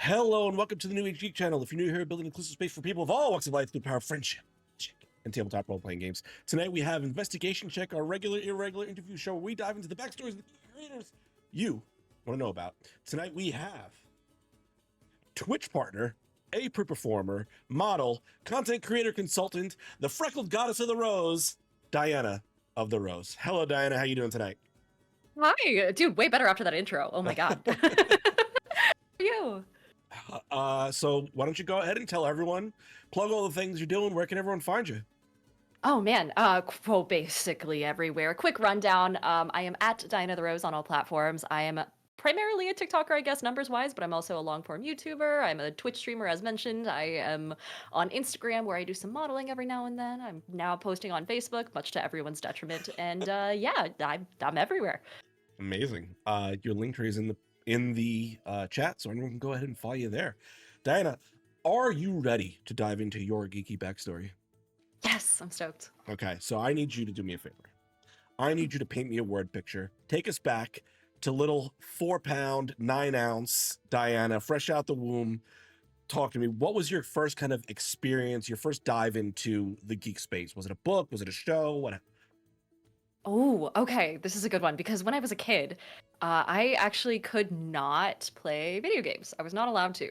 Hello and welcome to the New Age Geek channel. If you're new here, building an inclusive space for people of all walks of life through the power of friendship, and tabletop role-playing games. Tonight we have Investigation Check, our regular, irregular interview show where we dive into the backstories of the creators you want to know about. Tonight we have Twitch partner, A-per performer, model, content creator consultant, the freckled goddess of the rose, Diana of the Rose. Hello, Diana. How you doing tonight? Hi, dude, way better after that intro. Oh my god. How are you? So why don't you go ahead and tell everyone, plug all the things you're doing, where can everyone find you? Oh man, well, basically everywhere. Quick rundown. I am at DianaOfTheRose on all platforms. I am primarily a TikToker, I guess, numbers-wise, but I'm also a long-form YouTuber. I'm a Twitch streamer, as mentioned. I am on Instagram, where I do some modeling every now and then. I'm now posting on Facebook, much to everyone's detriment. And yeah, I'm everywhere. Amazing. Your link tree is in the chat, so everyone can go ahead and follow you there. Diana, are you ready to dive into your geeky backstory? Yes, I'm stoked. Okay, so I need you to do me a favor. I need you to paint me a word picture. Take us back to little 4-pound, 9-ounce Diana, fresh out the womb. Talk to me. What was your first kind of experience, your first dive into the geek space? Was it a book? Was it a show? What? Oh, okay. This is a good one because when I was a kid, I actually could not play video games. I was not allowed to.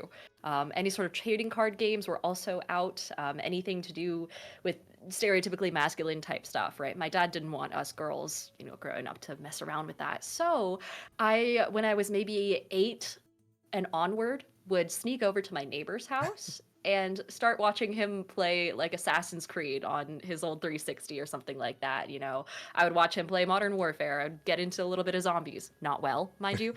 Any sort of trading card games were also out. Anything to do with stereotypically masculine type stuff, right? My dad didn't want us girls, growing up to mess around with that. So when I was maybe 8 and onward, would sneak over to my neighbor's house and start watching him play like Assassin's Creed on his old 360 or something like that. I would watch him play Modern Warfare. I'd get into a little bit of zombies, not well, mind you.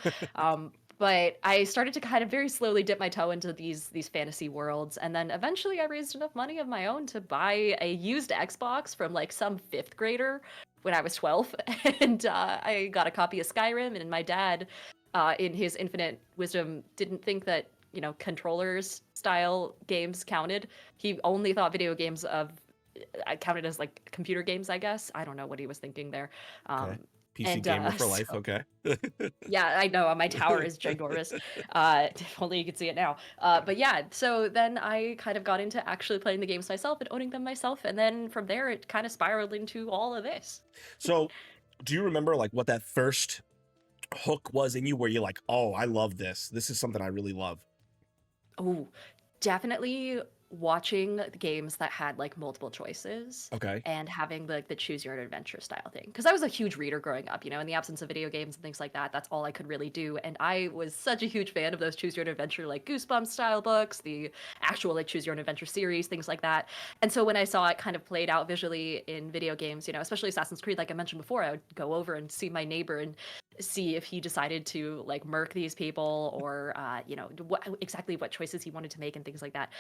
But I started to kind of very slowly dip my toe into these fantasy worlds, and then eventually I raised enough money of my own to buy a used Xbox from like some 5th grader when I was 12, and I got a copy of Skyrim. And my dad, in his infinite wisdom, didn't think that controllers style games counted. He only thought video games counted as like computer games, I guess. I don't know what he was thinking there. Okay. PC gamer for life. Okay. Yeah, I know. My tower is ginormous. If only you could see it now. But yeah, so then I kind of got into actually playing the games myself and owning them myself. And then from there, it kind of spiraled into all of this. So do you remember like what that first hook was in you where you're like, oh, I love this. This is something I really love? Oh, definitely watching the games that had like multiple choices. Okay. And having the choose your own adventure style thing. Because I was a huge reader growing up, in the absence of video games and things like that. That's all I could really do. And I was such a huge fan of those choose your own adventure, like Goosebumps style books, the actual like choose your own adventure series, things like that. And so when I saw it kind of played out visually in video games, especially Assassin's Creed, like I mentioned before, I would go over and see my neighbor and see if he decided to like murk these people or exactly what choices he wanted to make and things like that.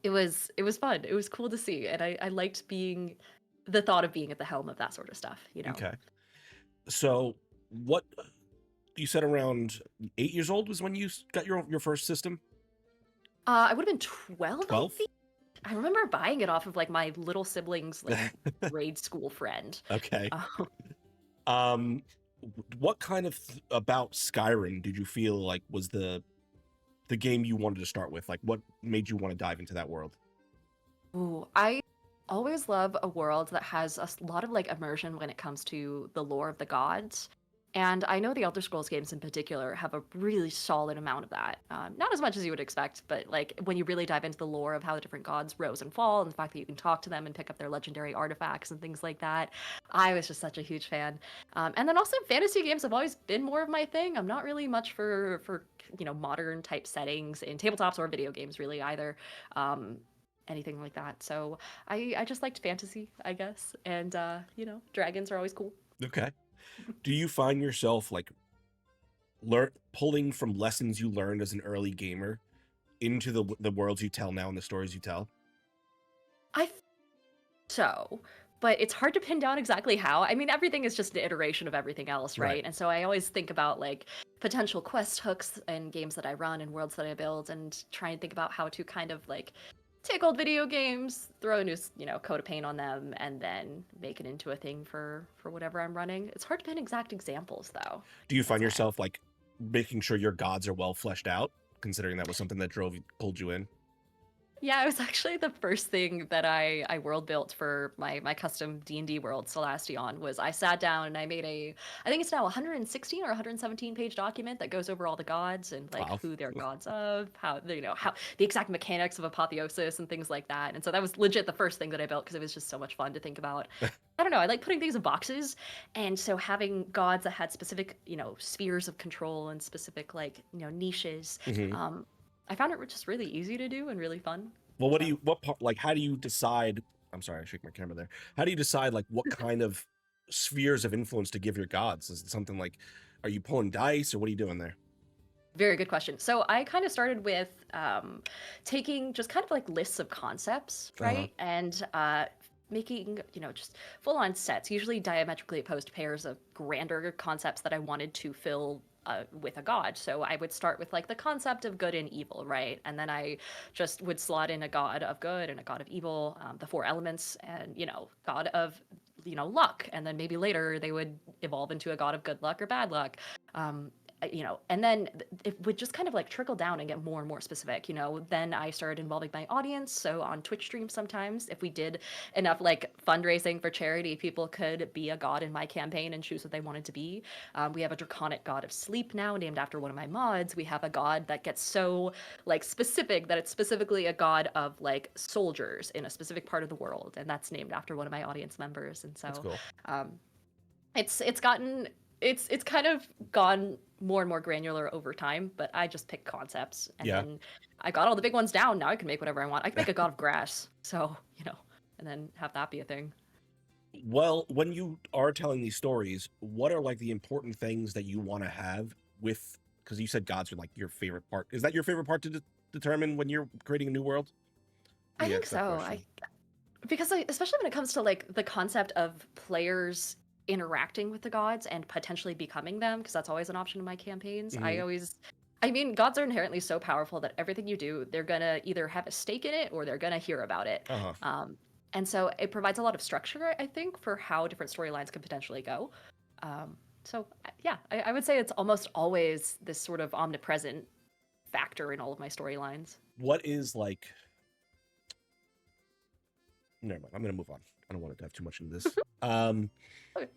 It was fun. It was cool to see, and I liked the thought of being at the helm of that sort of stuff. Okay. So what you said, around 8 years old was when you got your first system? I would have been 12. 12? I remember buying it off of like my little sibling's like grade school friend. Okay. What kind of about Skyrim did you feel like was the game you wanted to start with? Like, what made you want to dive into that world? Ooh, I always love a world that has a lot of like immersion when it comes to the lore of the gods. And I know the Elder Scrolls games in particular have a really solid amount of that. Not as much as you would expect, but like when you really dive into the lore of how the different gods rose and fall, and the fact that you can talk to them and pick up their legendary artifacts and things like that, I was just such a huge fan. And then also fantasy games have always been more of my thing. I'm not really much for modern type settings in tabletops or video games really either. Anything like that. So I just liked fantasy, I guess. And dragons are always cool. Okay. Do you find yourself like pulling from lessons you learned as an early gamer into the worlds you tell now and the stories you tell? So, but it's hard to pin down exactly how. I mean, everything is just an iteration of everything else, right? And so I always think about like potential quest hooks and games that I run and worlds that I build, and try and think about how to kind of like take old video games, throw a new, coat of paint on them, and then make it into a thing for whatever I'm running. It's hard to pin exact examples, though. Do you find yourself like making sure your gods are well fleshed out? considering that was something that pulled you in. Yeah, it was actually the first thing that I world built for my custom D&D world, Celestion, was I sat down and I made I think it's now 116 or 117 page document that goes over all the gods and like Wow. who they're gods of, how how the exact mechanics of apotheosis and things like that. And so that was legit the first thing that I built because it was just so much fun to think about. I don't know, I like putting things in boxes, and so having gods that had specific, spheres of control and specific like, niches. Hmm. I found it just really easy to do and really fun. Well, So what part, like, how do you decide? I'm sorry, I shook my camera there. How do you decide, like, what kind of spheres of influence to give your gods? Is it something like, are you pulling dice or what are you doing there? very good question. So I kind of started with taking just kind of like lists of concepts, Uh-huh. right? And making, just full on sets, usually diametrically opposed pairs of grander concepts that I wanted to fill with a god. So I would start with like the concept of good and evil, right? And then I just would slot in a god of good and a god of evil, the four elements, and, god of, luck. And then maybe later they would evolve into a god of good luck or bad luck. And then it would just kind of like trickle down and get more and more specific. Then I started involving my audience. So on Twitch streams, sometimes if we did enough like fundraising for charity, people could be a god in my campaign and choose what they wanted to be. We have a draconic god of sleep now, named after one of my mods. We have a god that gets so like specific that it's specifically a god of like soldiers in a specific part of the world, and that's named after one of my audience members. And That's so cool. um, it's gotten it's kind of gone more and more granular over time, but I just pick concepts, and Yeah. then I got all the big ones down. Now I can make whatever I want. I can make a god of grass, so and then have that be a thing. Well, when you are telling these stories, what are like the important things that you want to have with, because you said gods are like your favorite part. Is that your favorite part to determine when you're creating a new world? I Yeah, think that so. question. Because especially when it comes to like the concept of players interacting with the gods and potentially becoming them, because that's always an option in my campaigns. Hmm. I mean, gods are inherently so powerful that everything you do, they're gonna either have a stake in it or they're gonna hear about it. Uh-huh. And so it provides a lot of structure, I think, for how different storylines could potentially go. Yeah, I would say it's almost always this sort of omnipresent factor in all of my storylines. What is like, never mind, I'm gonna move on. I don't want to dive too much into this. Okay.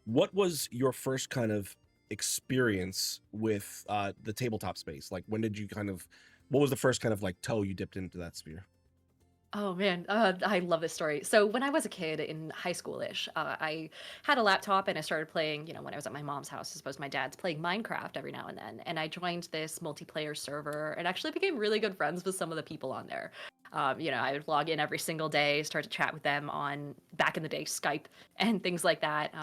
What was your first kind of experience with the tabletop space? Like, when did you what was the first kind of like toe you dipped into that sphere? Oh man, I love this story. So when I was a kid in high school-ish, I had a laptop and I started playing, when I was at my mom's house, I suppose my dad's playing Minecraft every now and then. And I joined this multiplayer server and actually became really good friends with some of the people on there. I would log in every single day, start to chat with them on back in the day Skype and things like that.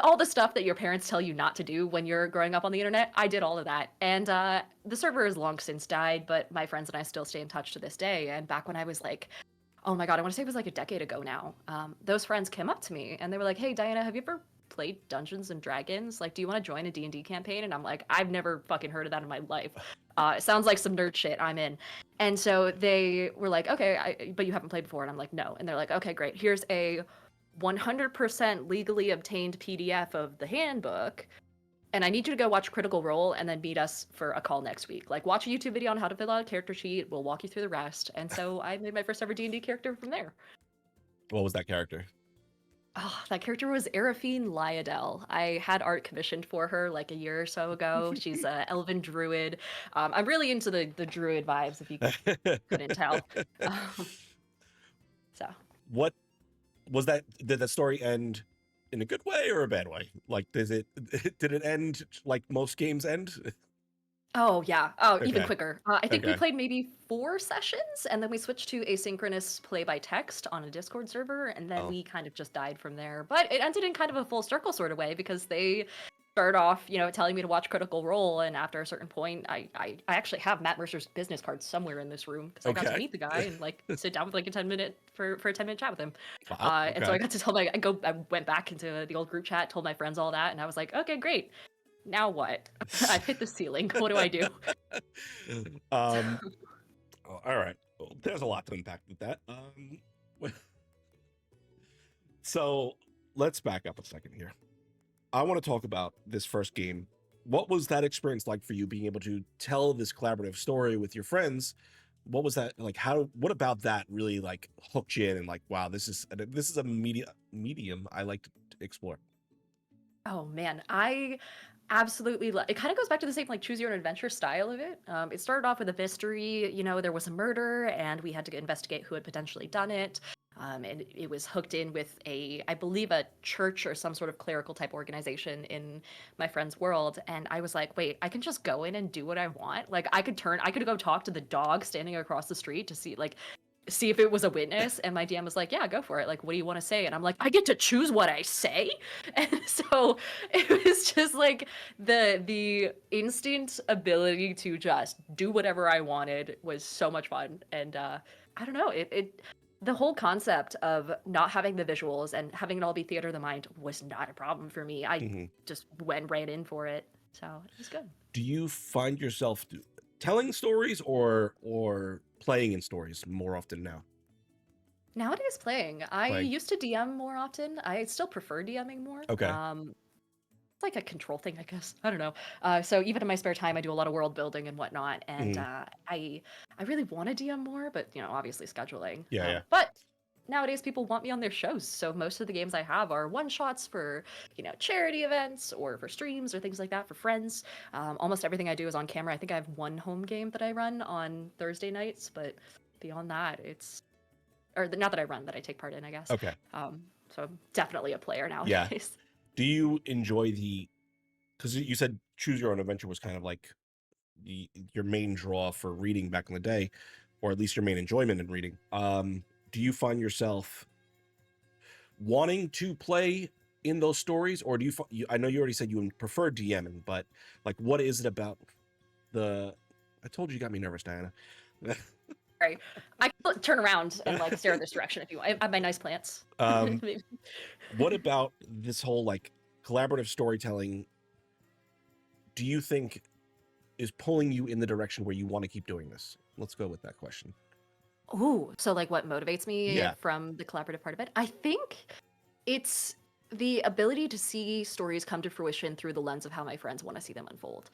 All the stuff that your parents tell you not to do when you're growing up on the internet, I did all of that. And the server has long since died, but my friends and I still stay in touch to this day. And back when I was like, oh my God, I want to say it was like a decade ago now. Those friends came up to me and they were like, "Hey, Diana, have you ever played Dungeons and Dragons? Like, do you want to join a D&D campaign?" And I'm like, "I've never fucking heard of that in my life. It sounds like some nerd shit. I'm in." And so they were like, "Okay, but you haven't played before." And I'm like, "No." And they're like, "Okay, great. Here's a 100% legally obtained PDF of the handbook. And I need you to go watch Critical Role and then meet us for a call next week. Like, watch a YouTube video on how to fill out a character sheet. We'll walk you through the rest." And so I made my first ever D&D character from there. What was that character? Oh, that character was Arafine Lyadel. I had art commissioned for her like a year or so ago. She's a elven druid. I'm really into the druid vibes, if you couldn't tell. Um, so What was that? Did that story end in a good way or a bad way? Like, did it end like most games end? Oh yeah. Oh, even Okay. quicker. I think we Okay. played maybe 4 sessions, and then we switched to asynchronous play by text on a Discord server, and then Oh, we kind of just died from there. But it ended in kind of a full circle sort of way because they started off, telling me to watch Critical Role, and after a certain point, I actually have Matt Mercer's business card somewhere in this room because I got to okay. meet the guy and like sit down with like a 10-minute for a 10-minute chat with him. Wow. And so I Okay. got to tell I went back into the old group chat, told my friends all that, and I was like, okay, great. Now what? I've hit the ceiling. What do I do? um. All right. Well, there's a lot to unpack with that. So let's back up a second here. I want to talk about this first game what was that experience like for you, being able to tell this collaborative story with your friends? What was that like? What about that really like hooked you in and like, wow, this is a medium I like to explore. Oh man, I absolutely it kind of goes back to the same like choose your own adventure style of it. It started off with a mystery. There was a murder, and we had to investigate who had potentially done it. And it was hooked in with I believe, a church or some sort of clerical type organization in my friend's world. And I was like, wait, I can just go in and do what I want. Like I could go talk to the dog standing across the street to see if it was a witness. And my DM was like, yeah, go for it. Like, what do you want to say? And I'm like, I get to choose what I say. And so it was just like the instant ability to just do whatever I wanted was so much fun. And I don't know, it the whole concept of not having the visuals and having it all be theater of the mind was not a problem for me. I Mhm. just went right in for it. So it was good. Do you find yourself telling stories or playing in stories more often now? Nowadays, playing. I Playing. used to DM more often. I still prefer DMing more. Okay. It's like a control thing, I guess. I don't know. So even in my spare time, I do a lot of world building and whatnot, and Mhm. I really want to DM more, but obviously scheduling. Yeah, yeah. But nowadays, people want me on their shows, so most of the games I have are one shots for charity events or for streams or things like that for friends. Almost everything I do is on camera. I think I have one home game that I run on Thursday nights, but beyond that, it's not that I run, that I take part in, I guess. Okay. So I'm definitely a player Yeah. nowadays. Do you enjoy because you said choose your own adventure was kind of like your main draw for reading back in the day, or at least your main enjoyment in reading. Do you find yourself wanting to play in those stories, or I know you already said you prefer DMing, but like, what is it about the? I told you got me nervous, Diana. Right. I can turn around and like stare in this direction if you want. I have my nice plants. um, Maybe. what about this whole like collaborative storytelling? Do you think is pulling you in the direction where you want to keep doing this? Let's go with that question. Ooh, so like what motivates me Yeah. from the collaborative part of it? I think it's the ability to see stories come to fruition through the lens of how my friends want to see them unfold.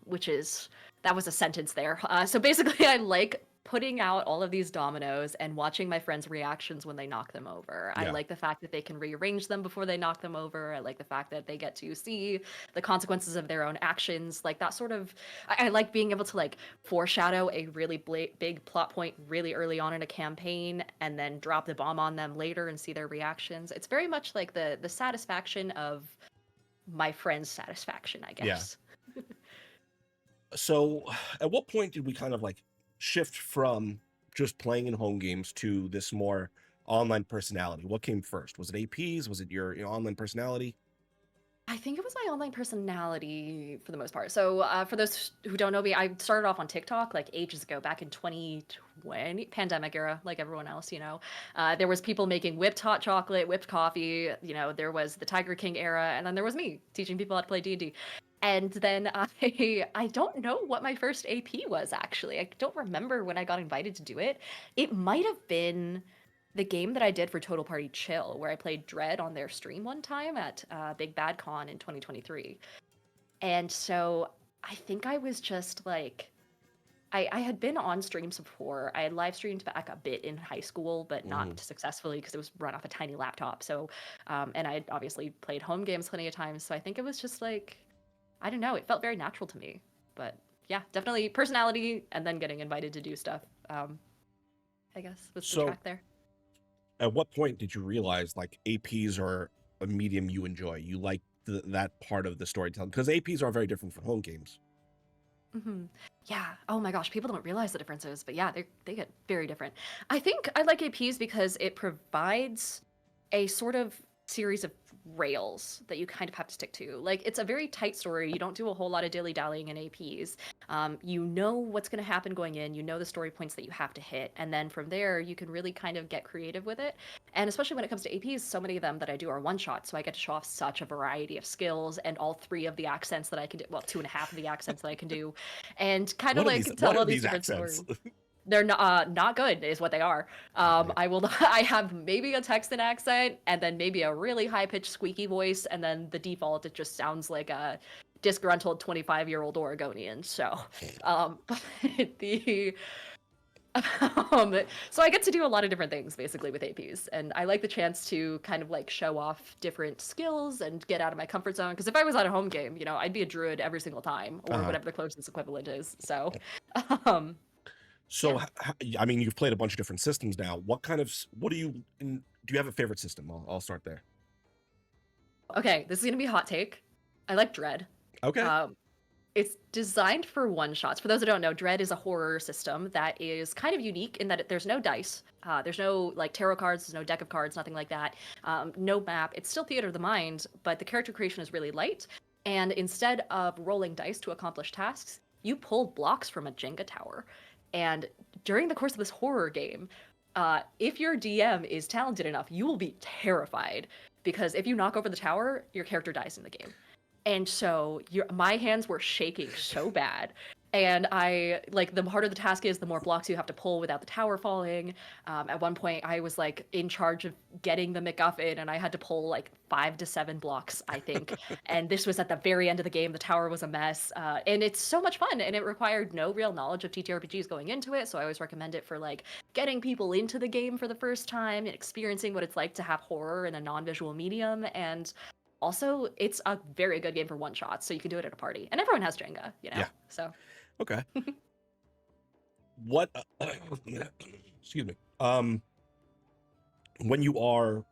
Which is that was a sentence there. So basically, I like putting out all of these dominoes and watching my friends' reactions when they knock them over. I Yeah. like the fact that they can rearrange them before they knock them over. I like the fact that they get to see the consequences of their own actions. Like that sort of, I like being able to like foreshadow a really big plot point really early on in a campaign and then drop the bomb on them later and see their reactions. It's very much like the satisfaction of my friend's satisfaction, I Yeah. guess. So at what point did we kind of like shift from just playing in home games to this more online personality? What came first? Was it APs? Was it your online personality? I think it was my online personality for the most part. So, for those who don't know me, I started off on TikTok like ages ago, back in 2020, pandemic era, like everyone else. There was people making whipped hot chocolate, whipped coffee. There was the Tiger King era, and then there was me teaching people how to play D&D. And then I don't know what my first AP was actually. I don't remember when I got invited to do it. It might have been the game that I did for Total Party Chill, where I played Dread on their stream one time at Big Bad Con in 2023. And so I think I was just like, I had been on streams before. I had live streamed back a bit in high school, but Mhm. not successfully because it was run off a tiny laptop. So, and I obviously played home games plenty of times. So I think it was just like, I don't know, it felt very natural to me. But yeah, definitely personality and then getting invited to do stuff. I guess was the So track there. at what point did you realize like APs are a medium you enjoy? You like that part of the storytelling, because APs are very different from home games. Hmm. Yeah. Oh my gosh, people don't realize the differences, but yeah, they get very different. I think I like APs because it provides a sort of series of rails that you kind of have to stick to. Like it's a very tight story. You don't do a whole lot of dilly dallying in APs. You know what's going to happen going in. You know the story points that you have to hit, and then from there you can really kind of get creative with it. And especially when it comes to APs, so many of them that I do are one shot, so I get to show off such a variety of skills and all three of the accents that I can do. Well, two and a half of the accents that I can do, and kind of What are these? like What tell are all these these different accents? stories. They're not good, is what they are. Yeah. I will. I have maybe a Texan accent, and then maybe a really high pitched squeaky voice, and then the default it just sounds like a disgruntled 25-year-old Oregonian. So, but the so I get to do a lot of different things basically with APs, and I like the chance to kind of like show off different skills and get out of my comfort zone. Because if I was at a home game, I'd be a druid every single time, or Uh-huh. whatever the closest equivalent is. So, um, So, yeah. I mean, you've played a bunch of different systems now. What do you have a favorite system? I'll start there. Okay, this is gonna be a hot take. I like Dread. Okay. Um, it's designed for one shots. For those who don't know, Dread is a horror system that is kind of unique in that there's no dice. There's no like tarot cards, there's no deck of cards, nothing like that. No map. It's still theater of the mind, but the character creation is really light. And instead of rolling dice to accomplish tasks, you pull blocks from a Jenga tower. And during the course of this horror game, if your DM is talented enough, you will be terrified because if you knock over the tower, your character dies in the game. And so my hands were shaking so bad. And I like the harder the task is, the more blocks you have to pull without the tower falling. At one point, I was like in charge of getting the MacGuffin, and I had to pull like 5 to 7 blocks, I think. And this was at the very end of the game. The tower was a mess, and it's so much fun. And it required no real knowledge of TTRPGs going into it, so I always recommend it for like getting people into the game for the first time and experiencing what it's like to have horror in a non-visual medium. And also, it's a very good game for one shots, so you can do it at a party, and everyone has Jenga, Yeah. So Okay. What? Excuse me. When you are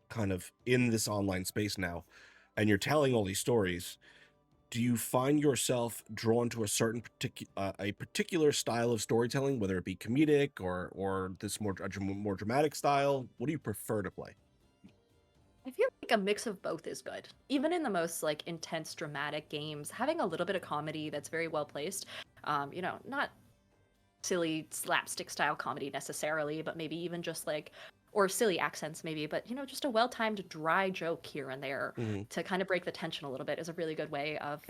kind of in this online space now, and you're telling all these stories, do you find yourself drawn to a certain particular style of storytelling, whether it be comedic or this more dramatic style? What do you prefer to play? I feel like a mix of both is good. Even in the most like intense dramatic games, having a little bit of comedy that's very well placed, not silly slapstick style comedy necessarily, but maybe even just like or silly accents maybe, but just a well-timed dry joke here and there Mhm. to kind of break the tension a little bit is a really good way of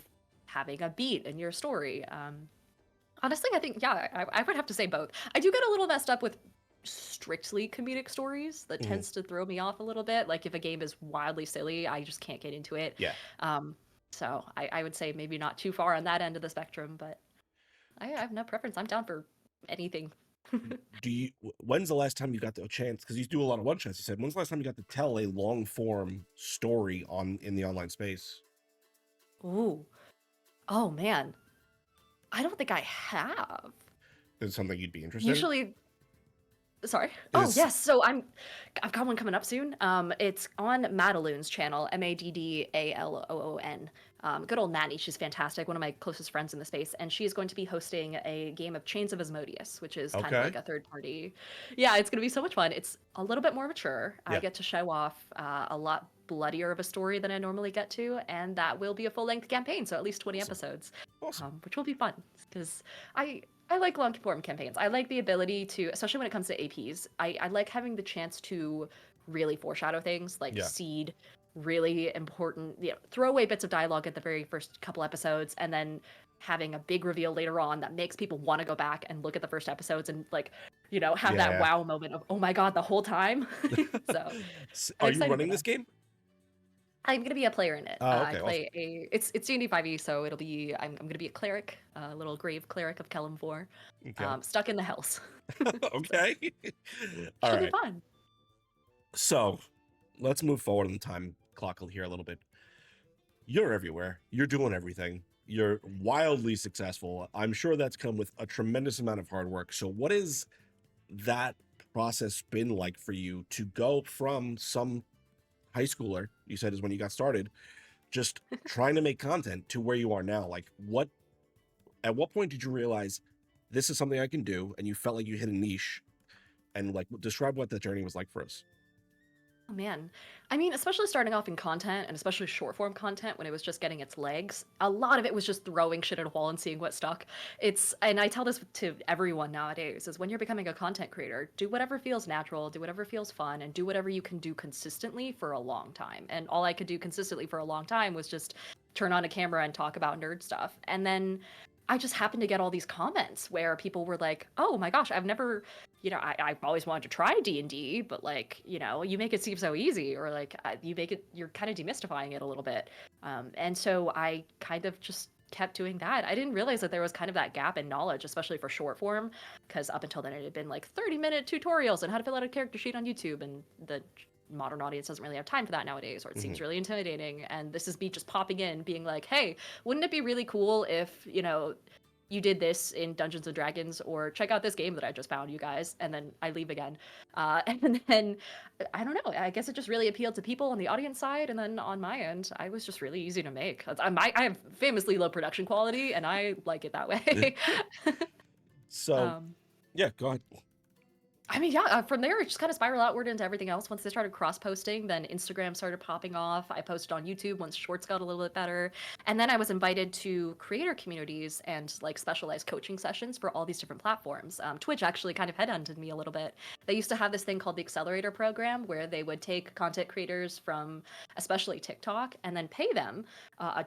having a beat in your story. Honestly, I think yeah, I would have to say both. I do get a little messed up with strictly comedic stories that Mhm. tends to throw me off a little bit. Like if a game is wildly silly, I just can't get into it. Yeah. Um, so I would say maybe not too far on that end of the spectrum, but I have no preference. I'm down for anything. When's the last time you got the chance? Because you do a lot of one shots. You said, when's the last time you got to tell a long form story in the online space? Ooh. Oh man. I don't think I have. Is it something you'd be interested in? Usually sorry. Oh Is yes. So I've got one coming up soon. It's on Madaloon's channel, Maddaloon. Good old Maddie. She's fantastic. One of my closest friends in the space, and she is going to be hosting a game of Chains of Asmodeus, which is kind of okay. like a third party. Yeah, it's going to be so much fun. It's a little bit more mature. I Yeah. get to show off a lot bloodier of a story than I normally get to, and that will be a full length campaign, so at least 20 Awesome. episodes, Awesome. which will be fun because I like long form campaigns. I like the ability to, especially when it comes to APs, I like having the chance to really foreshadow things, like Yeah. seed really important, throwaway bits of dialogue at the very first couple episodes, and then having a big reveal later on that makes people want to go back and look at the first episodes and like, have that Yeah. wow moment of, oh my God, the whole time. So I'm Are you excited for running this that. game? I'm gonna be a player in it. Oh, I okay. Awesome. play it's D&D 5e, so it'll be I'm gonna be a cleric, a little grave cleric of Kellam Okay. stuck in the house. So Okay. All should be right. fun. So let's move forward in the time clock here a little bit. You're everywhere. You're doing everything. You're wildly successful. I'm sure that's come with a tremendous amount of hard work. So what is that process been like for you to go from some high schooler, you said is when you got started, just trying to make content to where you are now? Like at what point did you realize this is something I can do, and you felt like you hit a niche? And like describe what that journey was like for us. Oh man. I mean, especially starting off in content and especially short form content when it was just getting its legs, a lot of it was just throwing shit at a wall and seeing what stuck. And I tell this to everyone nowadays, is when you're becoming a content creator, do whatever feels natural, do whatever feels fun, and do whatever you can do consistently for a long time. And all I could do consistently for a long time was just turn on a camera and talk about nerd stuff. And then I just happened to get all these comments where people were like, "Oh my gosh, I've never, I've always wanted to try D&D, but like, you make it seem so easy, or like you're kind of demystifying it a little bit." And so I kind of just kept doing that. I didn't realize that there was kind of that gap in knowledge, especially for short form, because up until then it had been like 30-minute tutorials on how to fill out a character sheet on YouTube, and the modern audience doesn't really have time for that nowadays, or it seems really intimidating. And this is me just popping in being like, hey, wouldn't it be really cool if you did this in Dungeons and Dragons, or check out this game that I just found, you guys. And then I leave again. And then I don't know, I guess it just really appealed to people on the audience side, and then on my end I was just really easy to make. I have famously low production quality, and I like it that way. So um yeah, go ahead. I mean, yeah, from there, it just kind of spiraled outward into everything else. Once they started cross posting, then Instagram started popping off. I posted on YouTube once Shorts got a little bit better. And then I was invited to creator communities and like specialized coaching sessions for all these different platforms. Twitch actually kind of headhunted me a little bit. They used to have this thing called the Accelerator Program, where they would take content creators from especially TikTok and then pay them a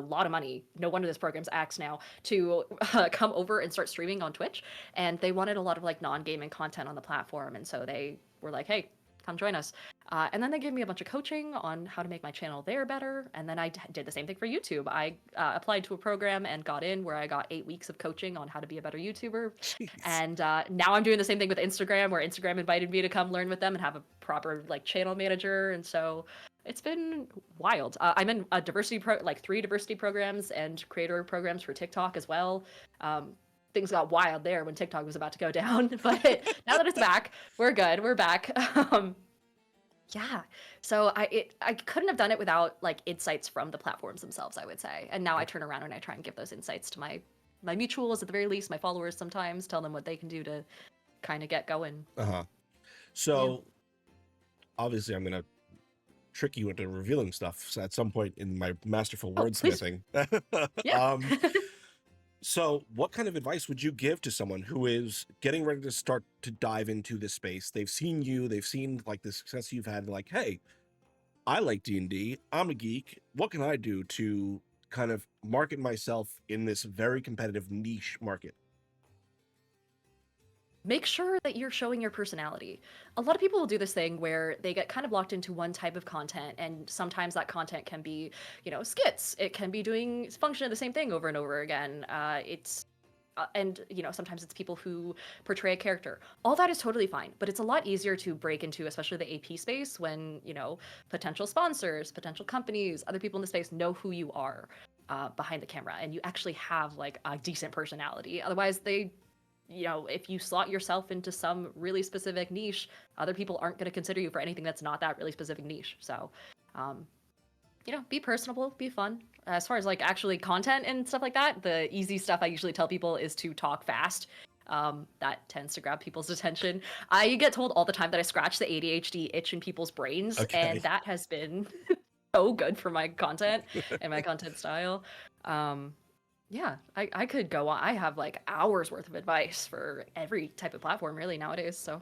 lot of money. No wonder this program's axed now, to come over and start streaming on Twitch. And they wanted a lot of like non-gaming content on the platform, and so they were like, hey, come join us. And then they gave me a bunch of coaching on how to make my channel there better, and then I did the same thing for YouTube. I applied to a program and got in, where I got 8 weeks of coaching on how to be a better YouTuber. Jeez. And now I'm doing the same thing with Instagram, where Instagram invited me to come learn with them and have a proper like channel manager. And so it's been wild. I'm in a like 3 diversity programs and creator programs for TikTok as well. Things got wild there when TikTok was about to go down, but now that it's back, we're good. We're back. Yeah. So I couldn't have done it without like insights from the platforms themselves, I would say. And now I turn around and I try and give those insights to my mutuals, at the very least, my followers sometimes, tell them what they can do to kind of get going. So obviously I'm gonna trick you into revealing stuff at some point in my masterful wordsmithing. Yeah. So what kind of advice would you give to someone who is getting ready to start to dive into this space? They've seen you, they've seen like the success you've had, like, hey, I like D&D, I'm a geek, what can I do to kind of market myself in this very competitive niche market? Make sure that you're showing your personality. A lot of people will do this thing where they get kind of locked into one type of content, and sometimes that content can be, skits. It can be doing function of the same thing over and over again. And sometimes it's people who portray a character. All that is totally fine, but it's a lot easier to break into, especially the AP space, when potential sponsors, potential companies, other people in the space know who you are behind the camera, and you actually have like a decent personality. Otherwise, if you slot yourself into some really specific niche, other people aren't going to consider you for anything that's not that really specific niche. So, be personable, be fun. As far as like actually content and stuff like that, the easy stuff I usually tell people is to talk fast. That tends to grab people's attention. I get told all the time that I scratch the ADHD itch in people's brains, and that has been so good for my content and my content style. Yeah, I could go on. I have like hours worth of advice for every type of platform really nowadays. So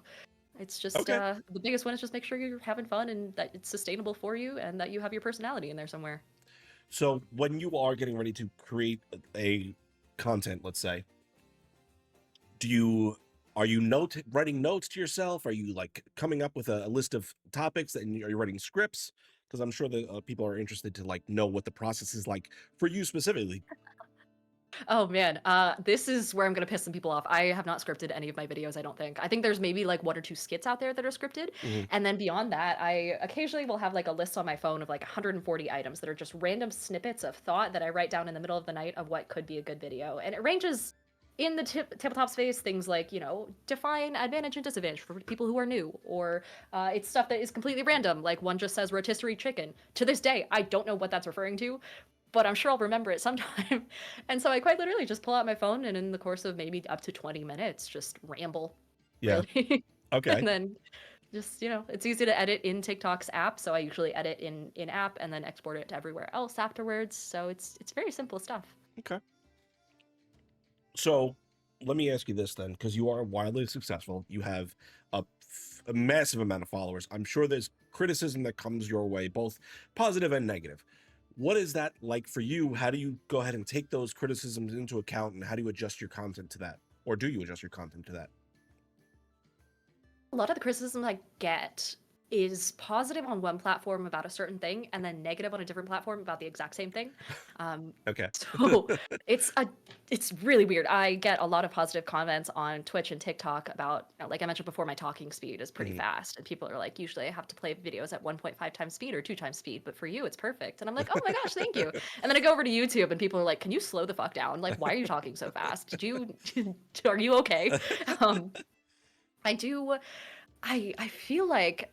it's just the biggest one is just make sure you're having fun and that it's sustainable for you, and that you have your personality in there somewhere. So when you are getting ready to create a content, let's say, are you writing notes to yourself? Are you like coming up with a list of topics, and are you writing scripts? Because I'm sure that people are interested to like know what the process is like for you specifically. Oh man, this is where I'm gonna piss some people off. I have not scripted any of my videos, I don't think. I think there's maybe like 1 or 2 skits out there that are scripted. And then beyond that, I occasionally will have like a list on my phone of like 140 items that are just random snippets of thought that I write down in the middle of the night of what could be a good video. And it ranges in the tabletop space, things like, define advantage and disadvantage for people who are new, or it's stuff that is completely random. Like one just says rotisserie chicken. To this day, I don't know what that's referring to, but I'm sure I'll remember it sometime. And so I quite literally just pull out my phone, and in the course of maybe up to 20 minutes, just ramble. Yeah. Really. Okay. And then just, it's easy to edit in TikTok's app. So I usually edit in app and then export it to everywhere else afterwards. So it's very simple stuff. Okay. So let me ask you this then, because you are wildly successful. You have a massive amount of followers. I'm sure there's criticism that comes your way, both positive and negative. What is that like for you? How do you go ahead and take those criticisms into account, and how do you adjust your content to that? Or do you adjust your content to that? A lot of the criticism I get is positive on one platform about a certain thing and then negative on a different platform about the exact same thing. Um, Okay. so it's really weird. I get a lot of positive comments on Twitch and TikTok about, like I mentioned before, my talking speed is pretty Mhm. fast, and people are like, usually I have to play videos at 1.5 times speed or 2 times speed, but for you it's perfect. And I'm like, oh my gosh, thank you. And then I go over to YouTube and people are like, can you slow the fuck down? Like, why are you talking so fast? Did you are you okay? Um, I do. I feel like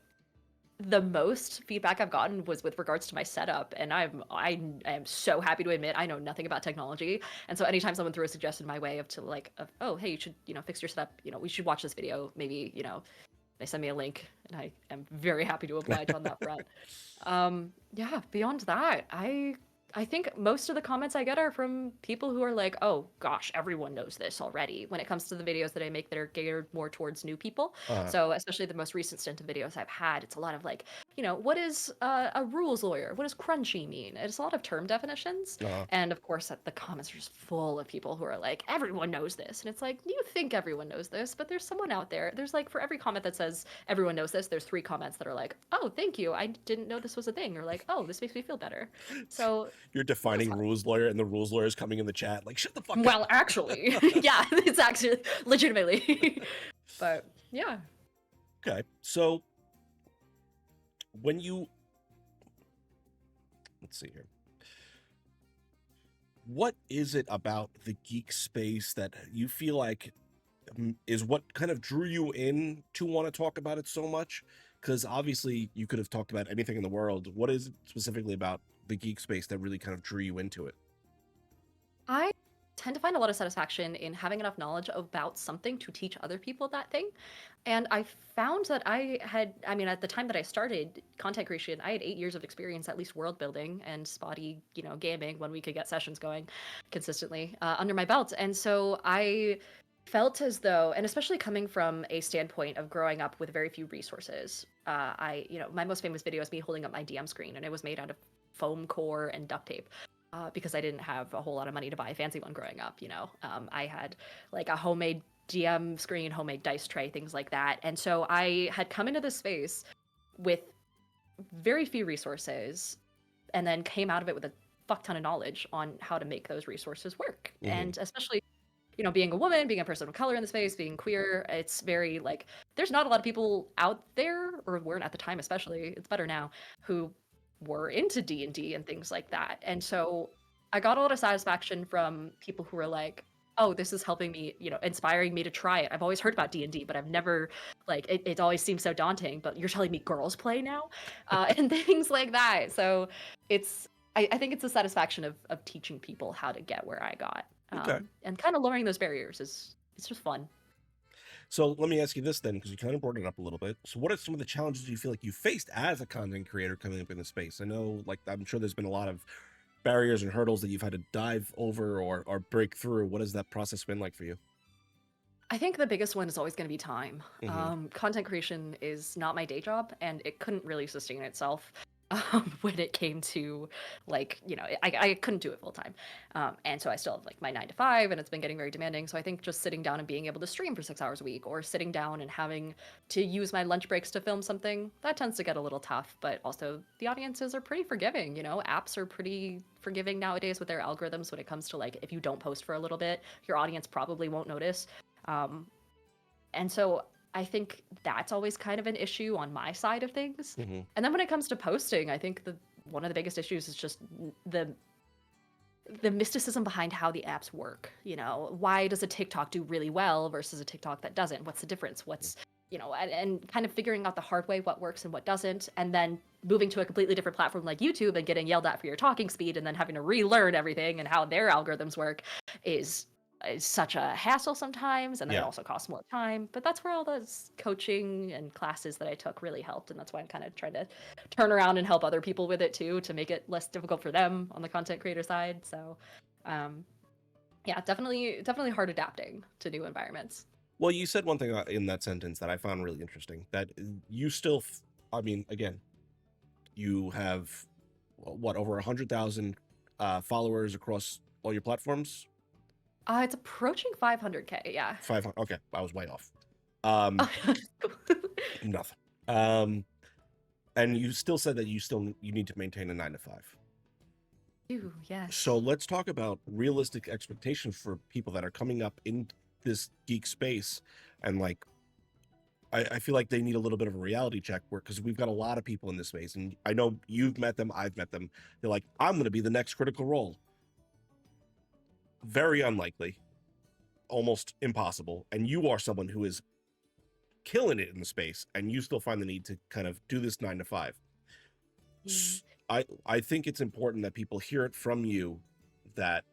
the most feedback I've gotten was with regards to my setup, and I am so happy to admit I know nothing about technology, and so anytime someone threw a suggestion my way oh hey, you should fix your setup, we should watch this video, maybe they send me a link, and I am very happy to oblige on that front. Yeah, beyond that, I think most of the comments I get are from people who are like, "Oh gosh, everyone knows this already." When it comes to the videos that I make that are geared more towards new people, uh, so especially the most recent stint of videos I've had, it's a lot of like, what is a rules lawyer? What does crunchy mean? It's a lot of term definitions, uh, and of course, the comments are just full of people who are like, "Everyone knows this," and it's like, you think everyone knows this, but there's someone out there. There's like for every comment that says everyone knows this, there's 3 comments that are like, "Oh, thank you. I didn't know this was a thing," or like, "Oh, this makes me feel better." So you're that's defining fun. rules lawyer, and the rules lawyer is coming in the chat like, shut the fuck Well, up. actually, yeah, it's actually legitimately. But yeah. Okay, so when you let's see here, what is it about the geek space that you feel like is what kind of drew you in to want to talk about it so much? Because obviously you could have talked about anything in the world. What is it specifically about the geek space that really kind of drew you into it? I tend to find a lot of satisfaction in having enough knowledge about something to teach other people that thing. And I found that I mean, at the time that I started content creation, I had 8 years of experience, at least world building and spotty, gaming when we could get sessions going consistently under my belt. And so I felt as though, and especially coming from a standpoint of growing up with very few resources, my most famous video is me holding up my DM screen, and it was made out of foam core and duct tape because I didn't have a whole lot of money to buy a fancy one growing up. I had like a homemade DM screen, homemade dice tray, things like that. And so I had come into this space with very few resources and then came out of it with a fuck ton of knowledge on how to make those resources work. Hmm. And especially, being a woman, being a person of color in the space, being queer, it's very like there's not a lot of people out there, or weren't at the time especially, it's better now, who were into D&D and D and things like that. And so I got a lot of satisfaction from people who were like, "Oh, this is helping me, inspiring me to try it. I've always heard about D&D, but I've never like it always seems so daunting, but you're telling me girls play now?" And things like that. So it's I think it's the satisfaction of teaching people how to get where I got. Okay. And kind of lowering those barriers is it's just fun. So let me ask you this then, because you kind of brought it up a little bit. So what are some of the challenges you feel like you faced as a content creator coming up in the space? I know, like, I'm sure there's been a lot of barriers and hurdles that you've had to dive over or break through. What has that process been like for you? I think the biggest one is always going to be time. Hmm. Content creation is not my day job, and it couldn't really sustain itself when it came to like I couldn't do it full time, and so I still have like my 9 to 5, and it's been getting very demanding. So I think just sitting down and being able to stream for 6 hours a week, or sitting down and having to use my lunch breaks to film something, that tends to get a little tough. But also the audiences are pretty forgiving. Apps are pretty forgiving nowadays with their algorithms when it comes to like if you don't post for a little bit, your audience probably won't notice. Um, and so I think that's always kind of an issue on my side of things. Hmm. And then when it comes to posting, I think one of the biggest issues is just the mysticism behind how the apps work. Why does a TikTok do really well versus a TikTok that doesn't? What's the difference? And kind of figuring out the hard way what works and what doesn't, and then moving to a completely different platform like YouTube and getting yelled at for your talking speed, and then having to relearn everything and how their algorithms work is such a hassle sometimes, and then it Yeah. also costs more time. But that's where all those coaching and classes that I took really helped, and that's why I'm kind of trying to turn around and help other people with it too, to make it less difficult for them on the content creator side. So um yeah, definitely hard adapting to new environments. Well, you said one thing in that sentence that I found really interesting, that you still, I mean, again, you have what, over 100,000 followers across all your platforms? It's approaching 500K. Yeah. 500. Okay, I was way off. Um, Cool. Nothing. Um, and you still said that you need to maintain a 9 to 5. Ooh, So yes. let's talk about realistic expectations for people that are coming up in this geek space, and like I feel like they need a little bit of a reality check, where because we've got a lot of people in this space, and I know you've met them, I've met them. They're like, I'm going to be the next Critical Role. Very unlikely, almost impossible. And you are someone who is killing it in the space, and you still find the need to kind of do this 9 to 5. Yeah. I think it's important that people hear it from you that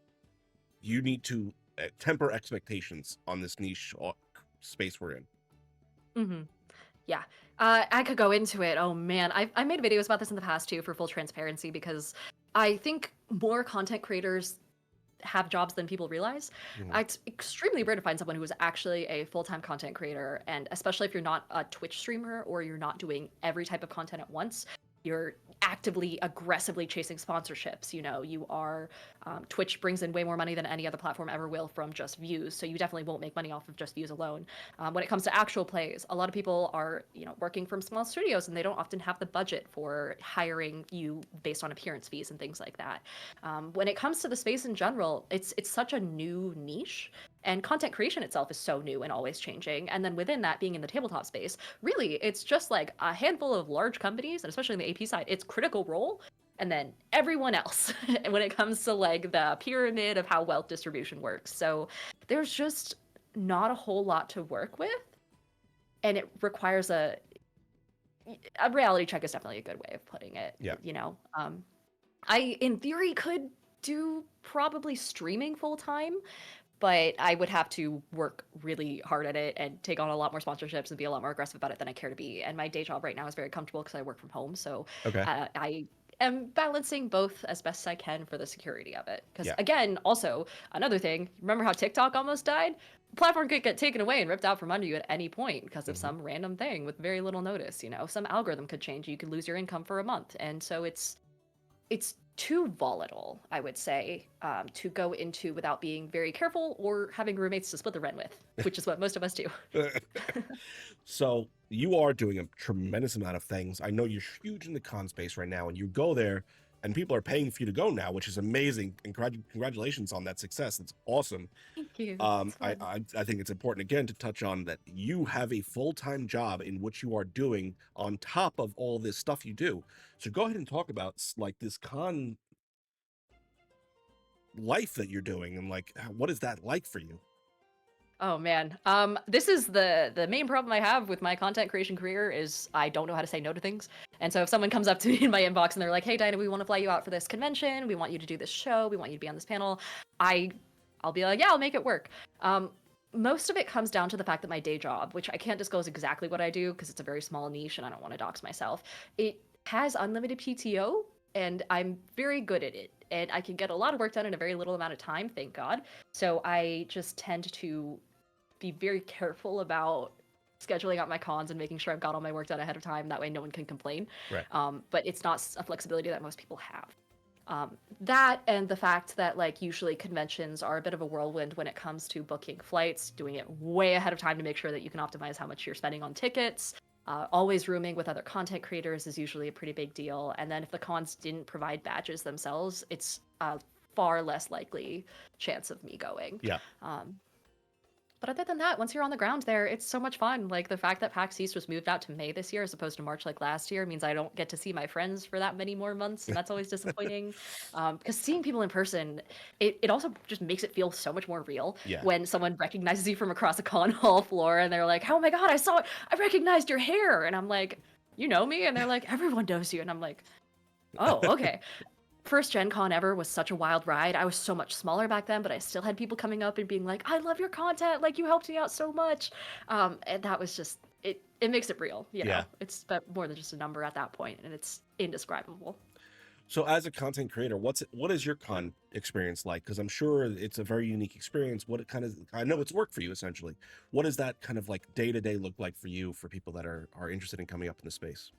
you need to temper expectations on this niche space we're in. Mm-hmm. Yeah. I could go into it. Oh man, I made videos about this in the past too, for full transparency, because I think more content creators have jobs than people realize. Mhm. It's extremely rare to find someone who is actually a full-time content creator, and especially if you're not a Twitch streamer or you're not doing every type of content at once. You're actively, aggressively chasing sponsorships. You know, you are Twitch brings in way more money than any other platform ever will from just views. So you definitely won't make money off of just views alone. When it comes to actual plays, a lot of people are, working from small studios, and they don't often have the budget for hiring you based on appearance fees and things like that. When it comes to the space in general, it's such a new niche, and content creation itself is so new and always changing. And then within that, being in the tabletop space, really, it's just like a handful of large companies, and especially in the AP side, it's Critical Role, and then everyone else when it comes to like the pyramid of how wealth distribution works. So there's just not a whole lot to work with, and it requires a reality check is definitely a good way of putting it. Yeah. I in theory could do probably streaming full time, but I would have to work really hard at it and take on a lot more sponsorships and be a lot more aggressive about it than I care to be. And my day job right now is very comfortable because I work from home, so Okay. I am balancing both as best as I can for the security of it. Because Yeah. again, also another thing, remember how TikTok almost died? The platform could get taken away and ripped out from under you at any point because of Mhm. some random thing with very little notice. Some algorithm could change. You could lose your income for a month, and so it's too volatile, I would say, to go into without being very careful or having roommates to split the rent with, which is what most of us do. So you are doing a tremendous amount of things. I know you're huge in the con space right now, and you go there, and people are paying for you to go now, which is amazing. And congratulations on that success. It's awesome. Thank you. It's I, fun. I think it's important again to touch on that you have a full-time job in what you are doing on top of all this stuff you do. So go ahead and talk about like this con life that you're doing, and like what is that like for you? Oh man. This is the main problem I have with my content creation career is I don't know how to say no to things. And so if someone comes up to me in my inbox and they're like, "Hey Dinah, we want to fly you out for this convention. We want you to do this show. We want you to be on this panel." I'll be like, "Yeah, I'll make it work." Most of it comes down to the fact that my day job, which I can't disclose exactly what I do because it's a very small niche and I don't want to dox myself, it has unlimited PTO, and I'm very good at it. And I can get a lot of work done in a very little amount of time, thank God. So I just tend to be very careful about scheduling out my cons and making sure I've got all my work done ahead of time. That way, no one can complain. Right. But it's not a flexibility that most people have. That and the fact that like usually conventions are a bit of a whirlwind when it comes to booking flights, doing it way ahead of time to make sure that you can optimize how much you're spending on tickets. Always rooming with other content creators is usually a pretty big deal. And then if the cons didn't provide badges themselves, it's a far less likely chance of me going. Yeah. But other than that, once you're on the ground there, it's so much fun. Like the fact that PAX East was moved out to May this year as opposed to March like last year means I don't get to see my friends for that many more months, and that's always disappointing. Because seeing people in person, it also just makes it feel so much more real Yeah. when someone recognizes you from across a con hall floor and they're like, "Oh my god, I saw it! I recognized your hair!" And I'm like, "You know me?" And they're like, "Everyone knows you." And I'm like, "Oh, okay." First Gen Con ever was such a wild ride. I was so much smaller back then, but I still had people coming up and being like, "I love your content. Like you helped me out so much." And that was just it. It makes it real. Yeah. It's more than just a number at that point, and it's indescribable. So as a content creator, what is your con experience like? Because I'm sure it's a very unique experience. What it kind of, I know it's work for you essentially. What does that kind of like day to day look like for you, for people that are interested in coming up in the space?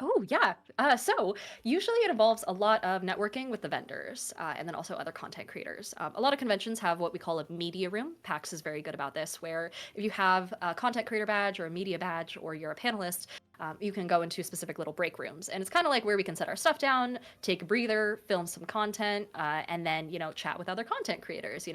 Oh, yeah. So usually it involves a lot of networking with the vendors and then also other content creators. A lot of conventions have what we call a media room. PAX is very good about this, where if you have a content creator badge or a media badge or you're a panelist, you can go into specific little break rooms. And it's kind of like where we can set our stuff down, take a breather, film some content, and then, chat with other content creators.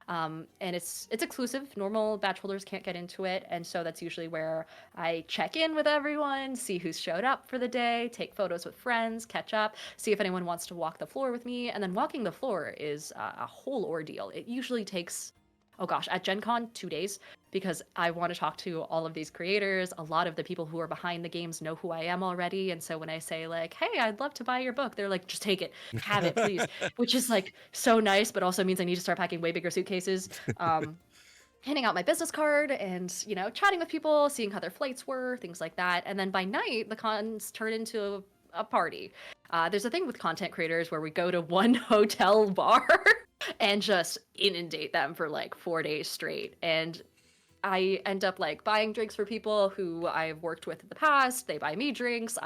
And it's exclusive. Normal badge holders can't get into it. And so that's usually where I check in with everyone, see who's showed up for the day, take photos with friends, catch up, see if anyone wants to walk the floor with me. And then walking the floor is a whole ordeal. It usually takes, oh gosh, at Gen Con, 2 days, because I want to talk to all of these creators. A lot of the people who are behind the games know who I am already. And so when I say, like, hey, I'd love to buy your book, they're like, just take it, have it, please, which is like so nice, but also means I need to start packing way bigger suitcases. Handing out my business card and chatting with people, seeing how their flights were, things like that. And then by night the cons turn into a party. There's a thing with content creators where we go to one hotel bar and just inundate them for like 4 days straight. And I end up like buying drinks for people who I've worked with in the past. They buy me drinks.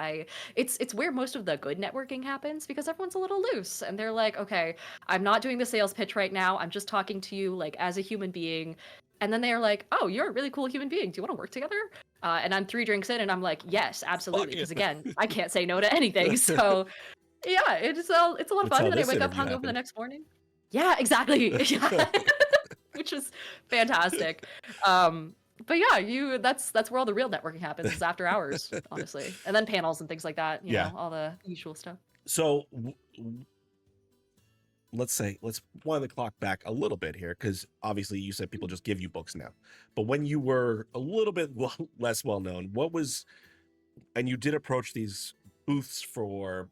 It's where most of the good networking happens because everyone's a little loose and they're like, okay, I'm not doing the sales pitch right now. I'm just talking to you like as a human being. And then they're like, oh, you're a really cool human being. Do you want to work together? And I'm 3 drinks in and I'm like, yes, absolutely. Fuck Because yeah. again, I can't say no to anything. So yeah, it's a lot of That's fun. how And then I this wake up interview hungover the happened. next morning. Yeah, exactly. Yeah. Which is fantastic. But yeah, that's where all the real networking happens is after hours, honestly, and then panels and things like that. Yeah. All the usual stuff. So let's wind the clock back a little bit here, because obviously you said people just give you books now, but when you were a little bit less well known, and you did approach these booths for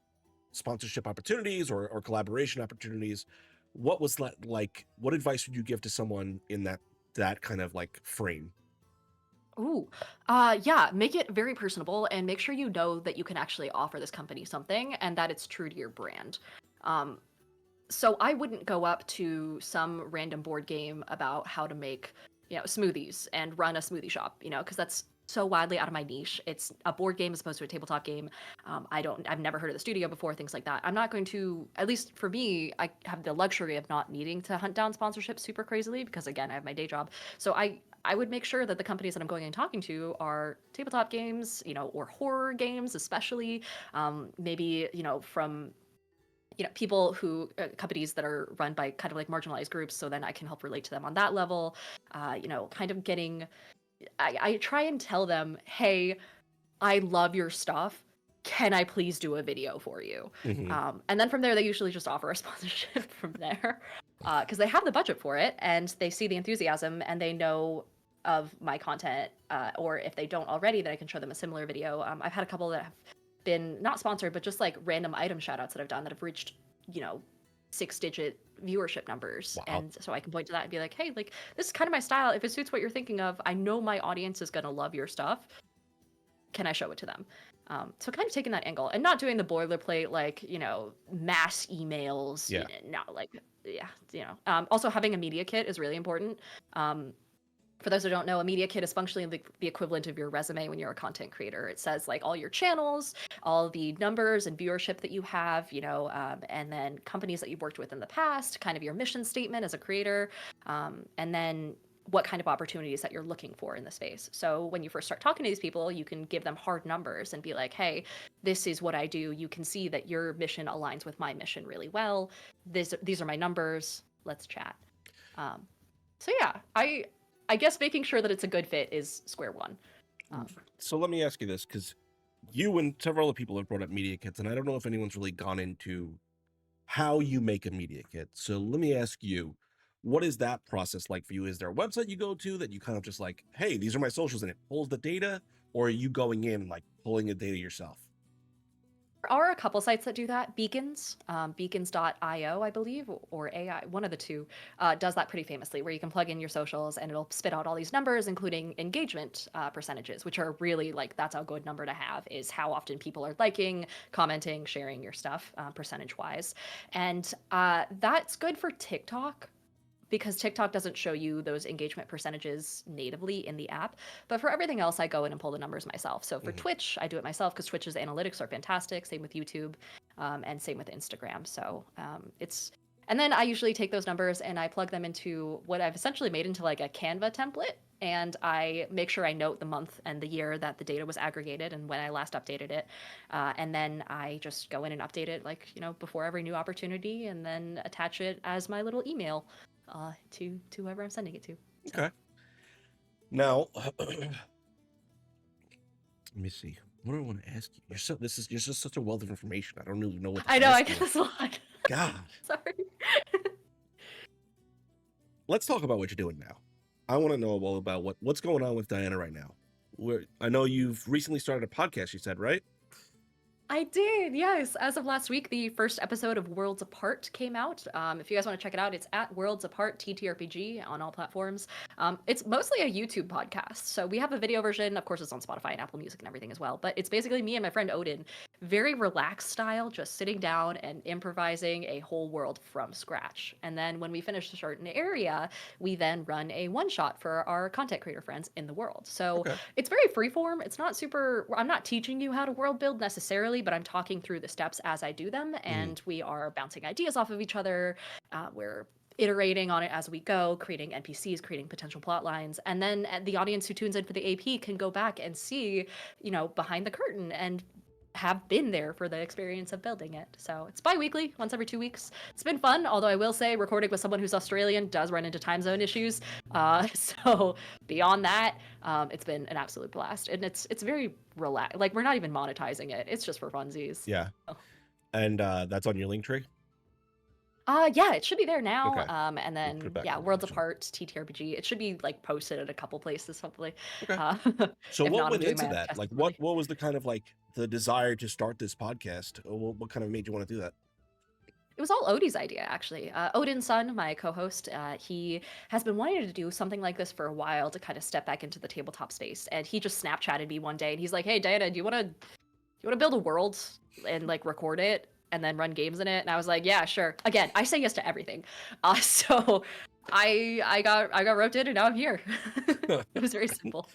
sponsorship opportunities or collaboration opportunities, what was that like? What advice would you give to someone in that kind of like frame? Ooh, yeah, make it very personable and make sure you know that you can actually offer this company something and that it's true to your brand. Um, so I wouldn't go up to some random board game about how to make, smoothies and run a smoothie shop, because that's so widely out of my niche. It's a board game as opposed to a tabletop game. I've never heard of the studio before, things like that. I'm not going to, at least for me, I have the luxury of not needing to hunt down sponsorships super crazily because again, I have my day job. So I would make sure that the companies that I'm going and talking to are tabletop games, or horror games, especially. Maybe, from people companies that are run by kind of like marginalized groups, so then I can help relate to them on that level. Kind of getting, I try and tell them, hey, I love your stuff. Can I please do a video for you? Hmm. And then from there, they usually just offer a sponsorship from there because they have the budget for it and they see the enthusiasm and they know of my content. Or if they don't already, then I can show them a similar video. I've had a couple that have been not sponsored, but just like random item shout outs that I've done that have reached, 6-digit viewership numbers. Wow. And so I can point to that and be like, hey, like this is kind of my style. If it suits what you're thinking of, I know my audience is going to love your stuff. Can I show it to them? So kind of taking that angle and not doing the boilerplate, like, mass emails, Yeah. not like, yeah, also having a media kit is really important. For those who don't know, a media kit is functionally the equivalent of your resume when you're a content creator. It says like all your channels, all the numbers and viewership that you have, and then companies that you've worked with in the past, kind of your mission statement as a creator, and then what kind of opportunities that you're looking for in the space. So when you first start talking to these people, you can give them hard numbers and be like, hey, this is what I do. You can see that your mission aligns with my mission really well. These are my numbers. Let's chat. So yeah, I guess making sure that it's a good fit is square one. So let me ask you this, because you and several other people have brought up media kits, and I don't know if anyone's really gone into how you make a media kit. So let me ask you, what is that process like for you? Is there a website you go to that you kind of just like, hey, these are my socials and it pulls the data, or are you going in and like pulling the data yourself? There are a couple sites that do that. Beacons, beacons.io, I believe, or AI, one of the two, does that pretty famously, where you can plug in your socials and it'll spit out all these numbers, including engagement percentages, which are really like, that's a good number to have, is how often people are liking, commenting, sharing your stuff percentage wise. And that's good for TikTok. because TikTok doesn't show you those engagement percentages natively in the app. But for everything else, I go in and pull the numbers myself. So for Twitch, I do it myself because Twitch's analytics are fantastic. Same with YouTube, and same with Instagram. So it's and then I usually take those numbers and I plug them into what I've essentially made into like a Canva template. And I make sure I note the month and the year that the data was aggregated and when I last updated it. And then I just go in and update it, like, before every new opportunity, and then attach it as my little email to whoever I'm sending it to. So. Okay. Now, let me see. What do I want to ask you? You're just such a wealth of information. I don't really know what to I know, I ask get you. this a lot. God. Sorry. Let's talk about what you're doing now. I want to know all about what's going on with Diana right now. I know you've recently started a podcast, you said, right? I did, yes. As of last week, the first episode of Worlds Apart came out. If you guys want to check it out, it's at Worlds Apart TTRPG on all platforms. It's mostly a YouTube podcast. So we have a video version. Of course, it's on Spotify and Apple Music and everything as well. But it's basically me and my friend Odin, very relaxed style, just sitting down and improvising a whole world from scratch. And then when we finish a certain area, we then run a one-shot for our content creator friends in the world. So it's very freeform. It's not super... I'm not teaching you how to world build necessarily, but I'm talking through the steps as I do them, and we are bouncing ideas off of each other. We're iterating on it as we go, creating NPCs, creating potential plot lines, and then the audience who tunes in for the AP can go back and see, behind the curtain and have been there for the experience of building it. So it's bi-weekly, once every 2 weeks. It's been fun, although I will say recording with someone who's Australian does run into time zone issues. So beyond that, it's been an absolute blast. And it's very relaxed. Like, we're not even monetizing it. It's just for funsies. Yeah. And that's on your link tree? Yeah, it should be there now. Okay. And then Worlds Apart, TTRPG. It should be like posted at a couple places, hopefully. Okay. So what went into that? Like, what was the kind of like the desire to start this podcast? What kind of made you want to do that? It was all Odie's idea, actually. Odin's son, my co-host, he has been wanting to do something like this for a while to kind of step back into the tabletop space. And he just Snapchatted me one day and he's like, "Hey, Diana, do you want to build a world and like record it and then run games in it?" And I was like, "Yeah, sure." Again, I say yes to everything. So I got roped in and now I'm here. It was very simple.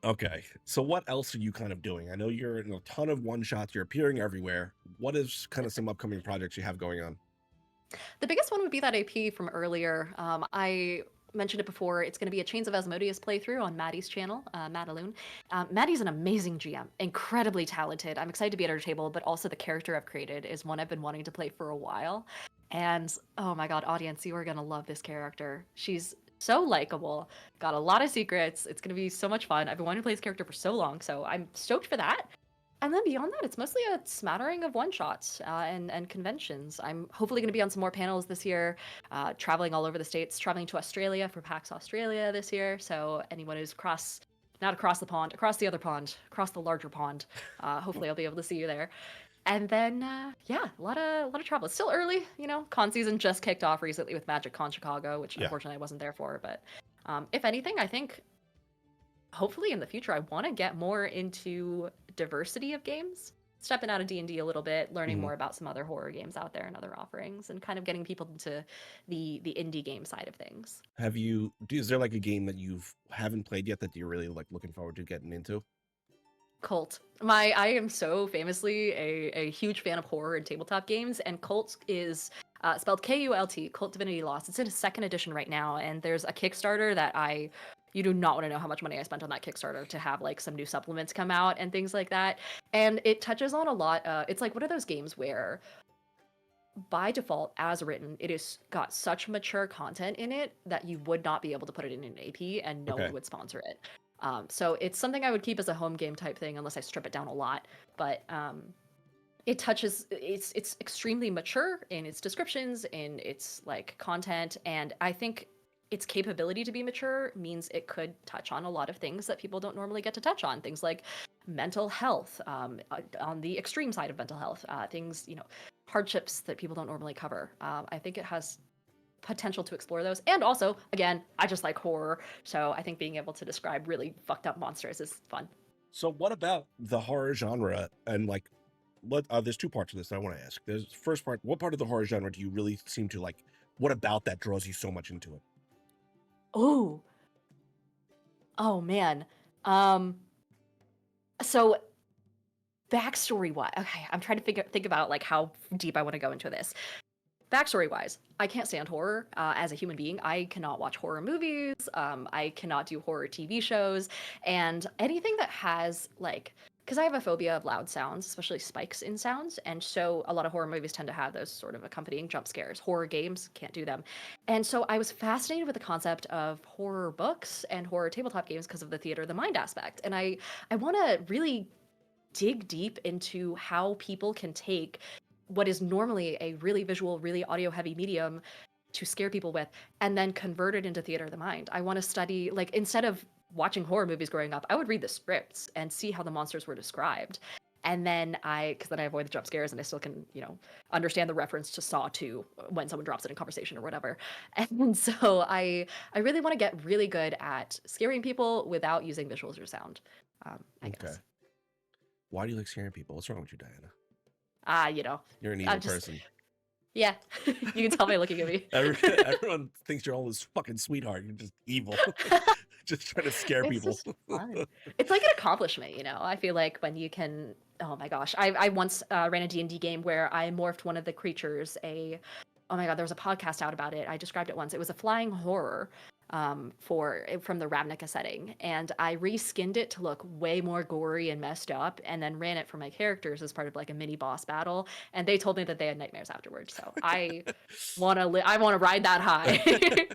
Okay. So what else are you kind of doing? I know you're in a ton of one-shots. You're appearing everywhere. What is kind of some upcoming projects you have going on? The biggest one would be that AP from earlier. I mentioned it before. It's going to be a Chains of Asmodeus playthrough on Maddie's channel, Maddaloon. Maddie's an amazing GM, incredibly talented. I'm excited to be at her table, but also the character I've created is one I've been wanting to play for a while. And oh my god, audience, you are going to love this character. She's so likable, got a lot of secrets. It's going to be so much fun. I've been wanting to play this character for so long, so I'm stoked for that. And then beyond that, it's mostly a smattering of one-shots and conventions. I'm hopefully going to be on some more panels this year, traveling all over the States, traveling to Australia for PAX Australia this year. So anyone who's not across the pond, across the other pond, across the larger pond, hopefully I'll be able to see you there. And then, a lot of travel. It's still early, con season just kicked off recently with Magic Con Chicago, which unfortunately I wasn't there for. But if anything, I think hopefully in the future, I want to get more into diversity of games, stepping out of D&D a little bit, learning more about some other horror games out there and other offerings, and kind of getting people into the indie game side of things. Is there like a game that you haven't played yet that you're really like looking forward to getting into? Cult. I am so famously a huge fan of horror and tabletop games, and Cult is spelled Kult, Cult Divinity Lost. It's in a second edition right now, and there's a Kickstarter that you do not want to know how much money I spent on that Kickstarter to have like some new supplements come out and things like that. And it touches on a lot. It's like one of those games where by default, as written, it is got such mature content in it that you would not be able to put it in an AP and no one would sponsor it. So it's something I would keep as a home game type thing unless I strip it down a lot. But it's extremely mature in its descriptions, in its like content, and I think its capability to be mature means it could touch on a lot of things that people don't normally get to touch on. Things like mental health, on the extreme side of mental health, things, hardships that people don't normally cover. I think it has potential to explore those. And also, again, I just like horror, so I think being able to describe really fucked up monsters is fun. So what about the horror genre? And like, there's two parts of this that I want to ask. There's the first part, what part of the horror genre do you really seem to like What about that draws you so much into it? Oh, oh man. Um, so backstory wise, okay, I'm trying to think about like how deep I want to go into this. Backstory wise, I can't stand horror as a human being. I cannot watch horror movies. I cannot do horror TV shows, and anything that has like, because I have a phobia of loud sounds, especially spikes in sounds, and so a lot of horror movies tend to have those sort of accompanying jump scares. Horror games can't do them, and so I was fascinated with the concept of horror books and horror tabletop games because of the theater of the mind aspect, and I want to really dig deep into how people can take what is normally a really visual, really audio heavy medium to scare people with and then convert it into theater of the mind. I want to study, like, instead of watching horror movies growing up, I would read the scripts and see how the monsters were described. And then because then I avoid the jump scares and I still can, understand the reference to Saw 2 when someone drops it in conversation or whatever. And so I really want to get really good at scaring people without using visuals or sound, I guess. Why do you like scaring people? What's wrong with you, Diana? You're an evil I'm just, person. yeah, you can tell by looking at me. Everyone thinks you're all this fucking sweetheart. You're just evil. Just trying to scare It's people. just fun. It's like an accomplishment, I feel like when you can. Oh my gosh, I once ran a D&D game where I morphed one of the creatures. Oh my god, there was a podcast out about it. I described it once. It was a flying horror from the Ravnica setting, and I reskinned it to look way more gory and messed up, and then ran it for my characters as part of like a mini boss battle. And they told me that they had nightmares afterwards. So I want to ride that high.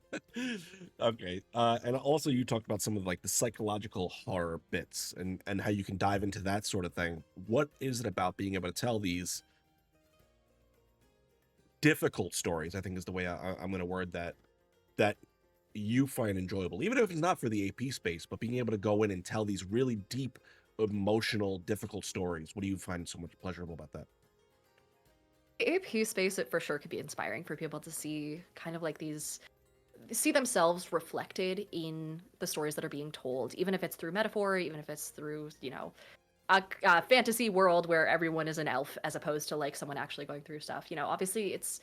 Okay. And also you talked about some of like the psychological horror bits and how you can dive into that sort of thing. What is it about being able to tell these difficult stories, I think is the way I'm going to word that you find enjoyable, even if it's not for the AP space, but being able to go in and tell these really deep, emotional, difficult stories? What do you find so much pleasurable about that? AP space, it for sure could be inspiring for people to see kind of like see themselves reflected in the stories that are being told, even if it's through metaphor, even if it's through, a fantasy world where everyone is an elf as opposed to like someone actually going through stuff. Obviously it's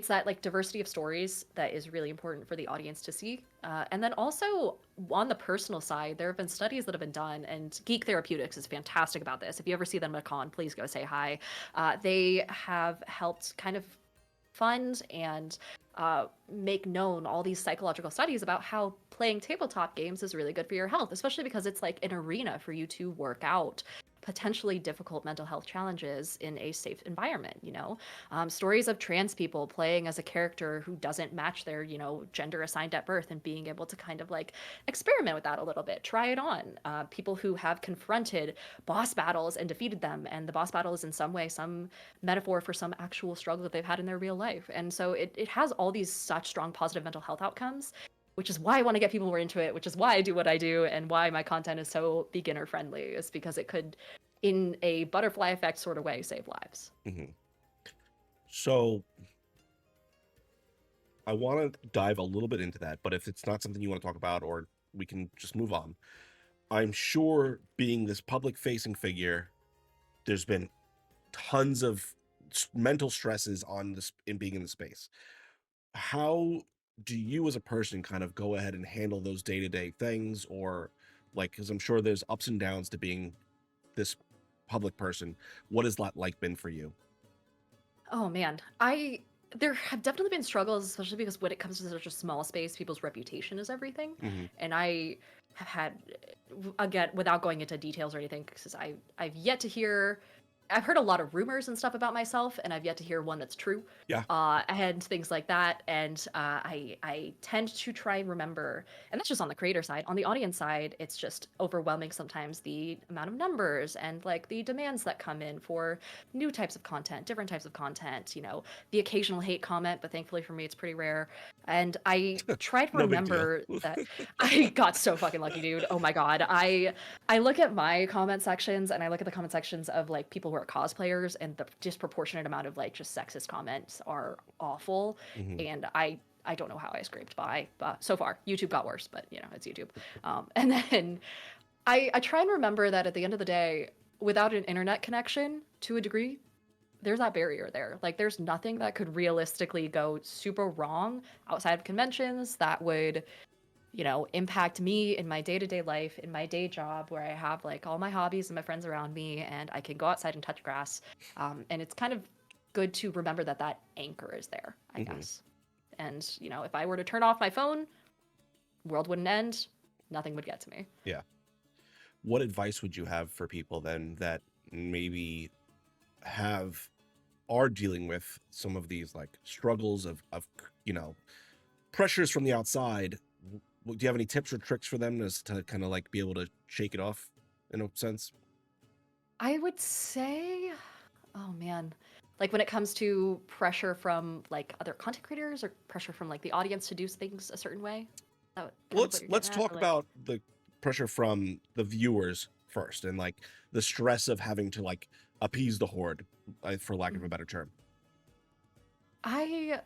that like diversity of stories that is really important for the audience to see. And then also on the personal side, there have been studies that have been done, and Geek Therapeutics is fantastic about this. If you ever see them at a con, please go say hi. They have helped kind of fund and make known all these psychological studies about how playing tabletop games is really good for your health, especially because it's like an arena for you to work out potentially difficult mental health challenges in a safe environment. Stories of trans people playing as a character who doesn't match their gender assigned at birth, and being able to kind of like experiment with that a little bit, try it on. People who have confronted boss battles and defeated them, and the boss battle is in some way some metaphor for some actual struggle that they've had in their real life. And so it has all these such strong positive mental health outcomes, which is why I want to get people more into it, which is why I do what I do, and why my content is so beginner friendly, is because it could, in a butterfly effect sort of way, save lives. Mm-hmm. So I want to dive a little bit into that, but if it's not something you want to talk about, or we can just move on. I'm sure, being this public facing figure, there's been tons of mental stresses on this in being in the space. How do you as a person kind of go ahead and handle those day-to-day things, or like, because I'm sure there's ups and downs to being this public person. What has that like been for you? Oh man, there have definitely been struggles, especially because when it comes to such a small space, people's reputation is everything. Mm-hmm. And I have had, again, without going into details or anything, because I've yet to hear. I've heard a lot of rumors and stuff about myself, and I've yet to hear one that's true. Yeah. And things like that. And I tend to try and remember, and that's just on the creator side. On the audience side, it's just overwhelming sometimes, the amount of numbers and like the demands that come in for new types of content, different types of content. The occasional hate comment, but thankfully for me, it's pretty rare. And I try to No big deal. remember that I got so fucking lucky, dude. Oh my god, I look at my comment sections, and I look at the comment sections of like people who are cosplayers, and the disproportionate amount of like just sexist comments are awful. Mm-hmm. And I don't know how I scraped by, but so far YouTube got worse, but it's YouTube. And then I try and remember that at the end of the day, without an internet connection, to a degree, there's that barrier there. Like there's nothing that could realistically go super wrong outside of conventions that would, impact me in my day-to-day life, in my day job where I have like all my hobbies and my friends around me and I can go outside and touch grass. And it's kind of good to remember that that anchor is there, I Hmm. guess. And, if I were to turn off my phone, world wouldn't end, nothing would get to me. Yeah. What advice would you have for people then that maybe have are dealing with some of these like struggles of pressures from the outside? Do you have any tips or tricks for them as to kind of like be able to shake it off in a sense? I would say, oh man, like when it comes to pressure from like other content creators or pressure from like the audience to do things a certain way, is that kind of what you're Let's getting at? talk Or like, about the pressure from the viewers first, and like the stress of having to like appease the horde, for lack of a Mhm. better term. I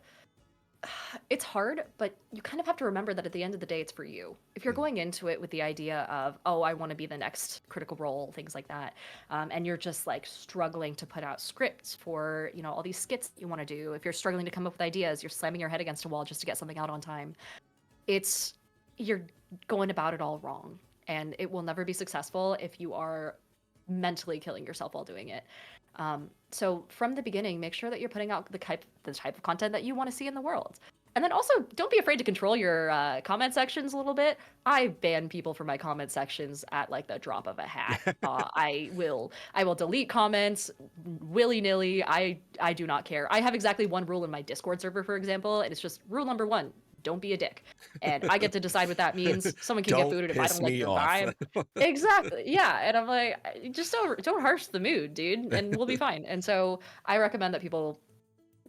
it's hard, but you kind of have to remember that at the end of the day, it's for you. If you're Mhm. going into it with the idea of, oh, I want to be the next Critical Role, things like that, and you're just like struggling to put out scripts for, all these skits that you want to do, if you're struggling to come up with ideas, you're slamming your head against a wall just to get something out on time, it's, you're going about it all wrong. And it will never be successful if you are mentally killing yourself while doing it. So from the beginning, make sure that you're putting out the type of content that you want to see in the world. And then also, don't be afraid to control your comment sections a little bit. I ban people from my comment sections at like the drop of a hat. I will delete comments willy nilly. I do not care. I have exactly one rule in my Discord server, for example, and it's just rule number one: don't be a dick. And I get to decide what that means. Someone can get Don't booted if I piss don't like me their off. vibe. Exactly. Yeah. And I'm like, just don't harsh the mood, dude, and we'll be fine. And so I recommend that people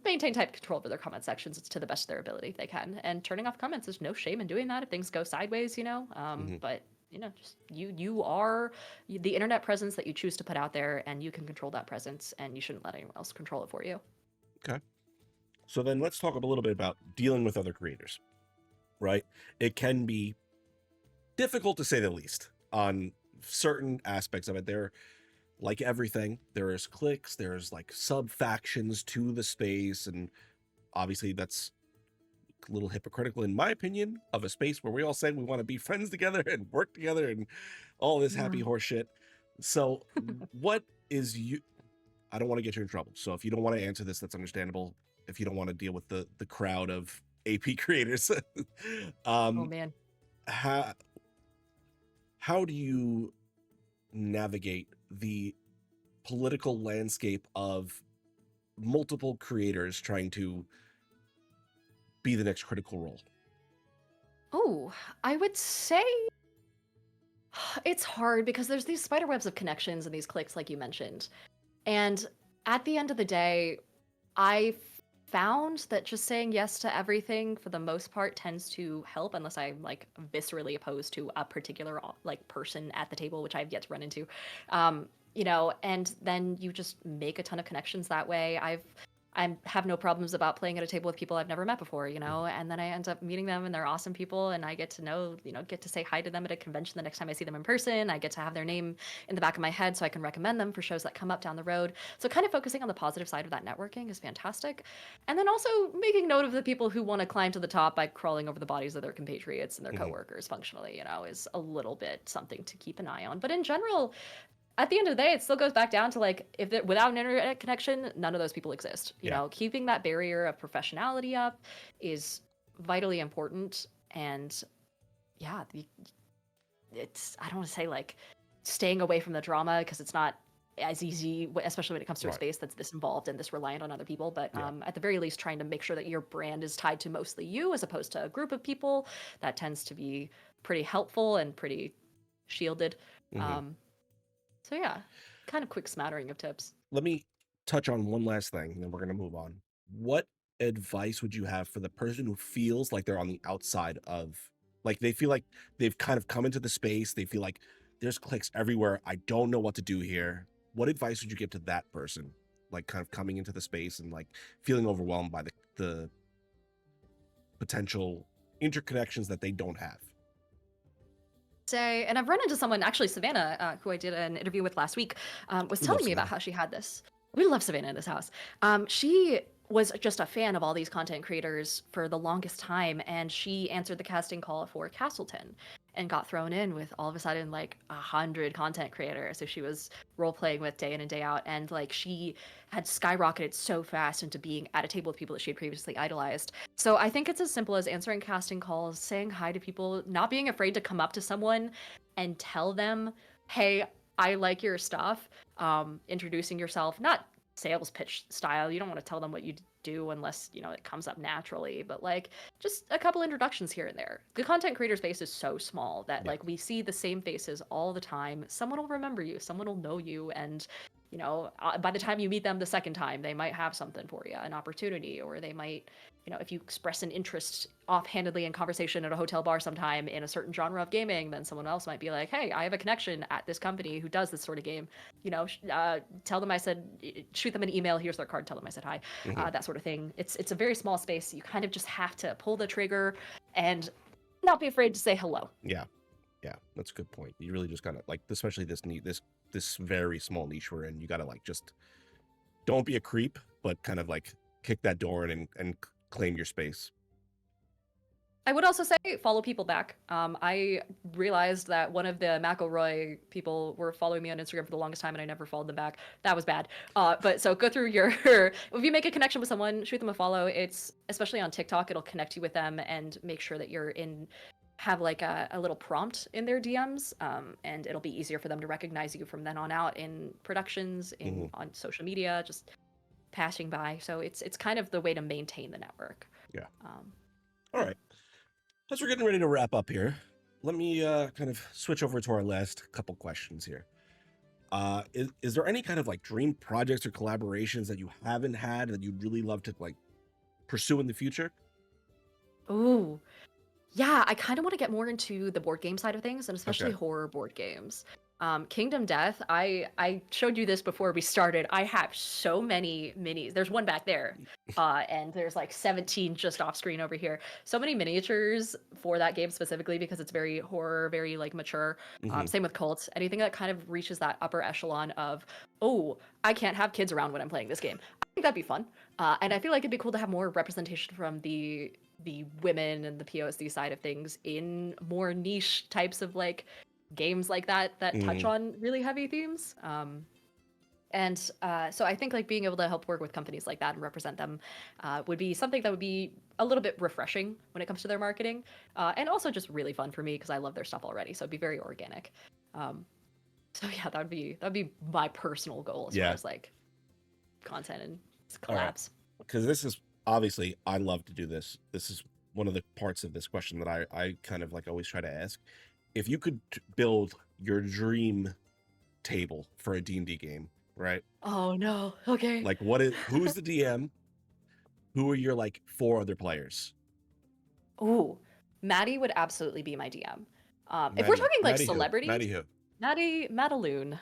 maintain tight control over their comment sections to the best of their ability if they can. And turning off comments, there's no shame in doing that if things go sideways, Mhm. But just you are the internet presence that you choose to put out there, and you can control that presence, and you shouldn't let anyone else control it for you. Okay. So then let's talk a little bit about dealing with other creators, right? It can be difficult to say the least on certain aspects of it. There, like everything, there's cliques, there's like sub factions to the space, and obviously that's a little hypocritical in my opinion of a space where we all say we want to be friends together and work together and all this happy Yeah. horse shit. So what is you I don't want to get you in trouble. So if you don't want to answer this, that's understandable. If you don't want to deal with the crowd of AP creators, Oh um, man. how how do you navigate the political landscape of multiple creators trying to be the next Critical Role? Oh, I would say it's hard because there's these spider webs of connections and these clicks, like you mentioned. And at the end of the day, I found that just saying yes to everything for the most part tends to help, unless I'm like viscerally opposed to a particular like person at the table, which I've yet to run into. And then you just make a ton of connections that way. I have no problems about playing at a table with people I've never met before, Mhm. and then I end up meeting them and they're awesome people and I get to know, get to say hi to them at a convention the next time I see them in person. I get to have their name in the back of my head so I can recommend them for shows that come up down the road. So kind of focusing on the positive side of that networking is fantastic. And then also making note of the people who want to climb to the top by crawling over the bodies of their compatriots and their Mhm. coworkers functionally, is a little bit something to keep an eye on. But in general, at the end of the day, it still goes back down to like without an internet connection, none of those people exist. Yeah. Keeping that barrier of professionality up is vitally important. And yeah, it's I don't want to say like staying away from the drama because it's not as easy, especially when it comes to a Right. space that's this involved and this reliant on other people. But Yeah. at the very least, trying to make sure that your brand is tied to mostly you as opposed to a group of people, that tends to be pretty helpful and pretty shielded. Mhm. Um, so yeah, kind of quick smattering of tips. Let me touch on one last thing, and then we're going to move on. What advice would you have for the person who feels like they're on the outside of, like, they feel like they've kind of come into the space, they feel like there's clicks everywhere, I don't know what to do here. What advice would you give to that person, like, kind of coming into the space and like feeling overwhelmed by the potential interconnections that they don't have? Say, and I've run into someone, actually Savannah, who I did an interview with last week, was We love telling me about Savannah. how she had this. We love Savannah in this house. She was just a fan of all these content creators for the longest time, and she answered the casting call for Castleton and got thrown in with all of a sudden like 100 content creators. So she was role playing with day in and day out, and like she had skyrocketed so fast into being at a table with people that she had previously idolized. So I think it's as simple as answering casting calls, saying hi to people, not being afraid to come up to someone and tell them, "Hey, I like your stuff." Introducing yourself, not sales pitch style. You don't want to tell them what you do unless, it comes up naturally, but like just a couple introductions here and there. The content creator space is so small that Yeah. like we see the same faces all the time. Someone will remember you, someone will know you, and by the time you meet them the second time, they might have something for you, an opportunity, or they might, if you express an interest offhandedly in conversation at a hotel bar sometime in a certain genre of gaming, then someone else might be like, hey, I have a connection at this company who does this sort of game. Tell them I said, shoot them an email, here's their card, tell them I said hi, Mhm. that sort of thing. It's a very small space. You kind of just have to pull the trigger and not be afraid to say hello. Yeah. Yeah, that's a good point. You really just gotta like, especially this very small niche we're in. You gotta like just don't be a creep, but kind of like kick that door in and claim your space. I would also say follow people back. I realized that one of the McElroy people were following me on Instagram for the longest time, and I never followed them back. That was bad. But so go through your if you make a connection with someone, shoot them a follow. It's especially on TikTok, it'll connect you with them and make sure that you're in have like a little prompt in their DMs, and it'll be easier for them to recognize you from then on out in productions, Mhm. on social media, just passing by. So it's kind of the way to maintain the network. Yeah. All Yeah. right. As we're getting ready to wrap up here, let me kind of switch over to our last couple questions here. Is there any kind of like dream projects or collaborations that you haven't had that you'd really love to like pursue in the future? Ooh. Yeah, I kind of want to get more into the board game side of things, and especially Okay. horror board games. Kingdom Death, I showed you this before we started. I have so many minis. There's one back there, and there's like 17 just off screen over here. So many miniatures for that game specifically because it's very horror, very like mature. Hmm. Same with cults. Anything that kind of reaches that upper echelon of, oh, I can't have kids around when I'm playing this game. I think that'd be fun. And I feel like it'd be cool to have more representation from the women and the POSD side of things in more niche types of like games like that touch Hmm. on really heavy themes. So I think like being able to help work with companies like that and represent them would be something that would be a little bit refreshing when it comes to their marketing, and also just really fun for me because I love their stuff already. So it'd be very organic. So yeah, that'd be my personal goal as far Yeah. as like content and All right. collabs. Because this is obviously, I love to do this. This is one of the parts of this question that I kind of like always try to ask. If you could build your dream table for a D&D game, right? Oh no. Okay. Like who's the DM? Who are your like four other players? Ooh, Maddie would absolutely be my DM. If we're Maddie, talking like Maddie who? celebrities, Maddie who? Maddaloon.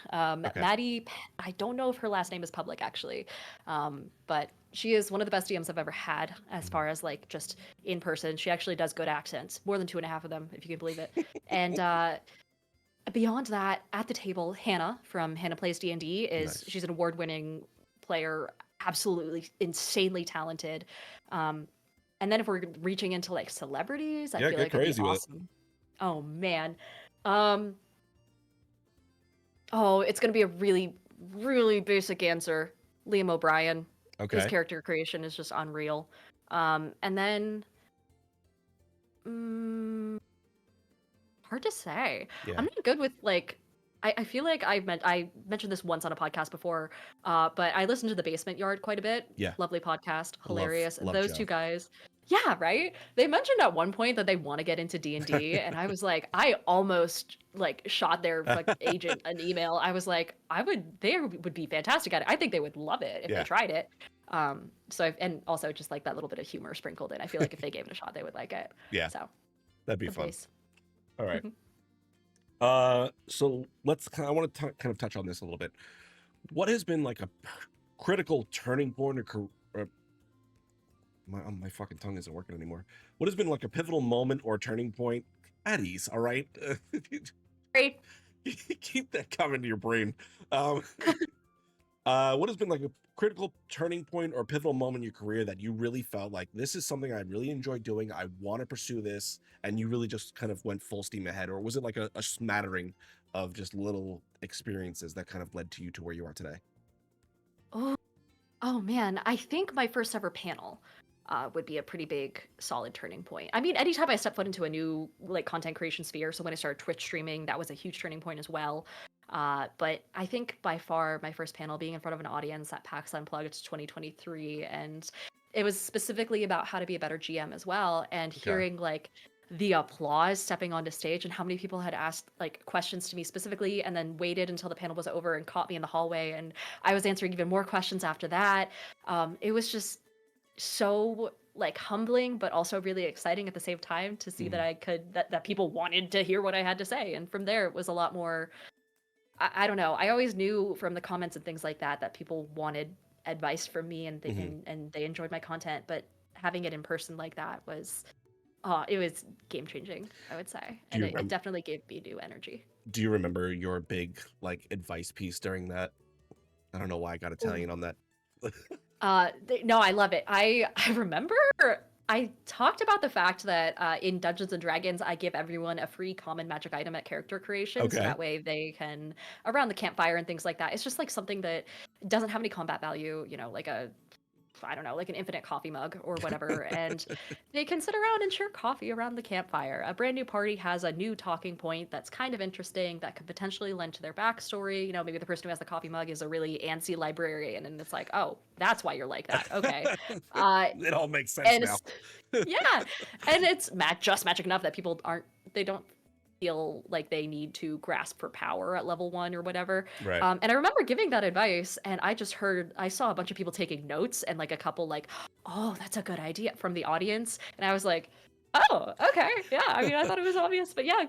Okay. I don't know if her last name is public actually, but she is one of the best DMs I've ever had as Mhm. far as like just in person. She actually does good accents, more than 2.5 of them, if you can believe it. And beyond that, at the table, Hannah from Hannah Plays D&D Nice. she's an award-winning player, absolutely insanely talented. And then if we're reaching into like celebrities, I Yeah, feel get like it'd be crazy with it. awesome. Oh man. Um, oh, it's gonna be a really, really basic answer. Liam O'Brien. His Okay. character creation is just unreal. And then mm, hard to say. Yeah. I'm not good with like. I feel like I mentioned this once on a podcast before, but I listen to the Basement Yard quite a bit. Yeah. Lovely podcast, Love hilarious. love Those two Joe. guys, yeah, right. They mentioned at one point that they want to get into D&D, and I was like, I almost like shot their like agent an email. I was like, they would be fantastic at it. I think they would love it if they Yeah. tried it. And also just like that little bit of humor sprinkled in. I feel like if they gave it a shot, they would like it. Yeah. So That'd be the fun. base. All right. So I want to kind of touch on this a little bit. What has been like a critical turning point or my fucking tongue isn't working anymore. What has been like a pivotal moment or turning point at ease? All right. Great. Keep that coming to your brain. Um, What has been like a critical turning point or pivotal moment in your career that you really felt like this is something I really enjoy doing? I want to pursue this, and you really just kind of went full steam ahead, or was it like a smattering of just little experiences that kind of led to you to where you are today? Oh, oh man, I think my first ever panel would be a pretty big, solid turning point. I mean, anytime I step foot into a new like content creation sphere, so when I started Twitch streaming, that was a huge turning point as well. But I think by far my first panel being in front of an audience at PAX Unplugged 2023, and it was specifically about how to be a better GM as well, and Okay. hearing like the applause stepping onto stage and how many people had asked like questions to me specifically and then waited until the panel was over and caught me in the hallway and I was answering even more questions after that. It was just so like humbling but also really exciting at the same time to see that Mhm. I could that people wanted to hear what I had to say. And from there it was a lot more I don't know. I always knew from the comments and things like that that people wanted advice from me Mhm. and they enjoyed my content, but having it in person like that was it was game changing, I would say. Do And you it remember? definitely gave me new energy. Do you remember your big like advice piece during that? I don't know why I got Ooh. Italian on that. No, I love it. I remember I talked about the fact that in Dungeons and Dragons, I give everyone a free common magic item at character creation, so Okay. that way they can around the campfire and things like that. It's just like something that doesn't have any combat value, you know, like a I don't know, like an infinite coffee mug or whatever, and they can sit around and share coffee around the campfire. A brand new party has a new talking point that's kind of interesting that could potentially lend to their backstory. You know, maybe the person who has the coffee mug is a really antsy librarian, and it's like, oh, that's why you're like that. Okay. Uh, It all makes sense and now. it's yeah, and it's just magic enough that people they don't feel like they need to grasp for power at level 1 or whatever. Right. And I remember giving that advice, and I saw a bunch of people taking notes, and like a couple like, oh, that's a good idea from the audience, and I was like, oh, okay, yeah. I mean, I thought it was obvious, but yeah,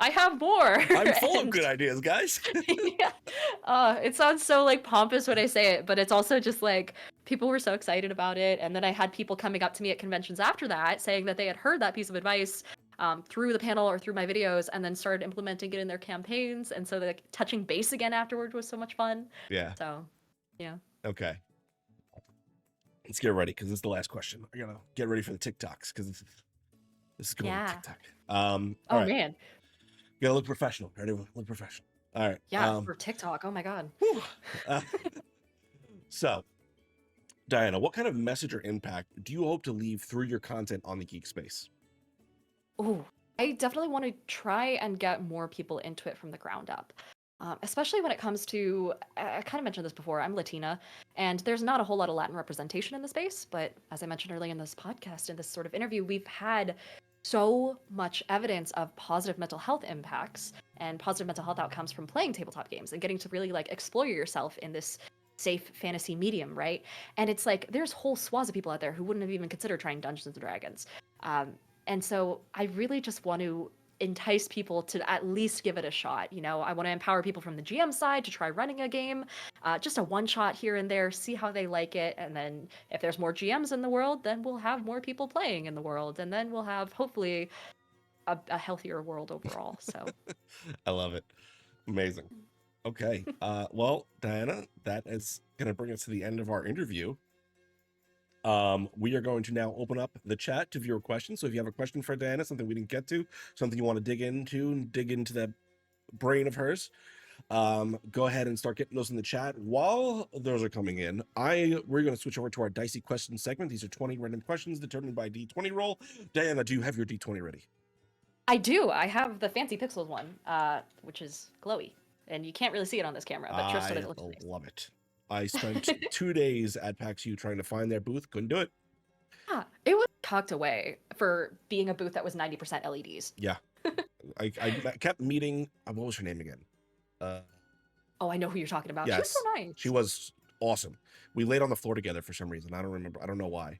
I have more, I'm full of and good ideas, guys. yeah. It sounds so like pompous when I say it, but it's also just like people were so excited about it. And then I had people coming up to me at conventions after that saying that they had heard that piece of advice through the panel or through my videos and then started implementing it in their campaigns. And so like touching base again afterward was so much fun. Yeah. So yeah. Okay. Let's get ready because this is the last question. I gotta get ready for the TikToks because this is going to Yeah. TikTok. All Oh right. man. Gotta look professional. Ready? Look professional. All right. Yeah, for TikTok. Oh my God. Whew. Uh, so, Diana, what kind of message or impact do you hope to leave through your content on the geek space? Oh, I definitely want to try and get more people into it from the ground up. Especially when it comes to, I kind of mentioned this before, I'm Latina, and there's not a whole lot of Latin representation in the space. But as I mentioned earlier in this podcast, in this sort of interview, we've had so much evidence of positive mental health impacts and positive mental health outcomes from playing tabletop games and getting to really like explore yourself in this safe fantasy medium, right? And it's like there's whole swaths of people out there who wouldn't have even considered trying Dungeons and Dragons. Um, and so I really just want to entice people to at least give it a shot. You know, I want to empower people from the GM side to try running a game, just a one shot here and there, see how they like it. And then if there's more GMs in the world, then we'll have more people playing in the world. And then we'll have hopefully a healthier world overall. So, I love it. Amazing. Okay. Well, Diana, that is going to bring us to the end of our interview. We are going to now open up the chat to viewer questions. So if you have a question for Diana, something we didn't get to, something you want to dig into that brain of hers, go ahead and start getting those in the chat. While those are coming in, we're going to switch over to our dicey question segment. These are 20 random questions determined by D20 roll. Diana, do you have your D20 ready? I do. I have the fancy pixels one, which is glowy. And you can't really see it on this camera, but just so that I it looks nice. love it. I spent 2 days at PAX U trying to find their booth. Couldn't do it. Yeah, it was tucked away for being a booth that was 90% LEDs. Yeah. I kept meeting, what was her name again? Oh, I know who you're talking about. She was so Yes, nice. she was awesome. We laid on the floor together for some reason. I don't remember. I don't know why.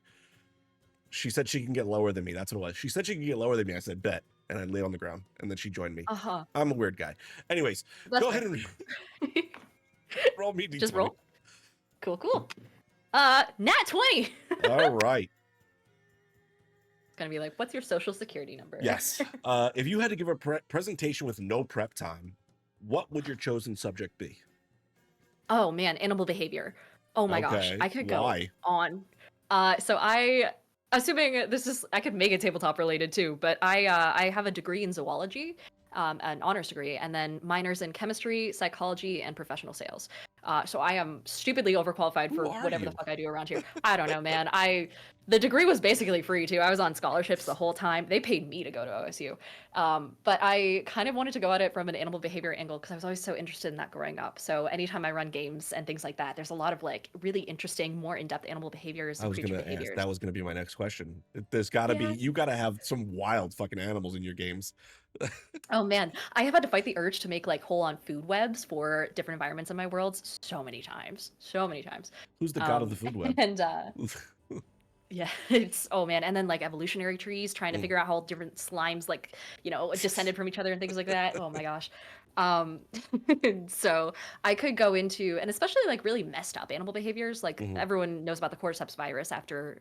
She said she can get lower than me. That's what it was. She said she can get lower than me. I said, bet. And I laid on the ground. And then she joined me. Uh-huh. I'm a weird guy. Anyways, That's go fair. ahead and roll me D20. Just roll. Cool. Nat 20. All right. It's gonna be like, what's your social security number? Yes. If you had to give a presentation with no prep time, what would your chosen subject be? Oh man, animal behavior. Oh my gosh, Okay. I could go Why? on. Assuming this is, I could make it tabletop related too, but I have a degree in zoology, an honors degree, and then minors in chemistry, psychology, and professional sales. So I am stupidly overqualified Who for are whatever the you? fuck I do around here. I don't know, man. The degree was basically free too. I was on scholarships the whole time. They paid me to go to OSU. But I kind of wanted to go at it from an animal behavior angle because I was always so interested in that growing up. So anytime I run games and things like that, there's a lot of like really interesting, more in-depth animal behaviors I and was creature gonna ask. behaviors. That was gonna be my next question. There's gotta be. Yeah. You gotta have some wild fucking animals in your games. Oh man, I have had to fight the urge to make like whole-on food webs for different environments in my worlds so many times, so many times. Who's the god of the food web? And yeah, it's oh man, and then like evolutionary trees, trying to Mm. figure out how different slimes like, descended from each other and things like that. Oh my gosh. Um so I could go into, and especially like really messed up animal behaviors. Like Mhm. everyone knows about the cordyceps virus after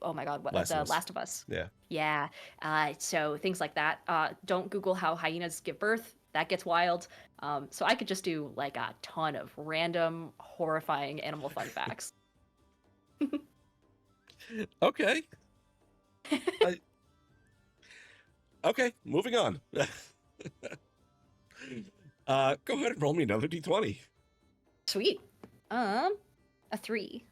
oh my god, what Last of the Us. Last of Us. Yeah. Yeah. So things like that. Don't Google how hyenas give birth. That gets wild. So I could just do like a ton of random, horrifying animal fun facts. Okay. I, okay. Moving on. Go ahead and roll me another d20. Sweet. A 3.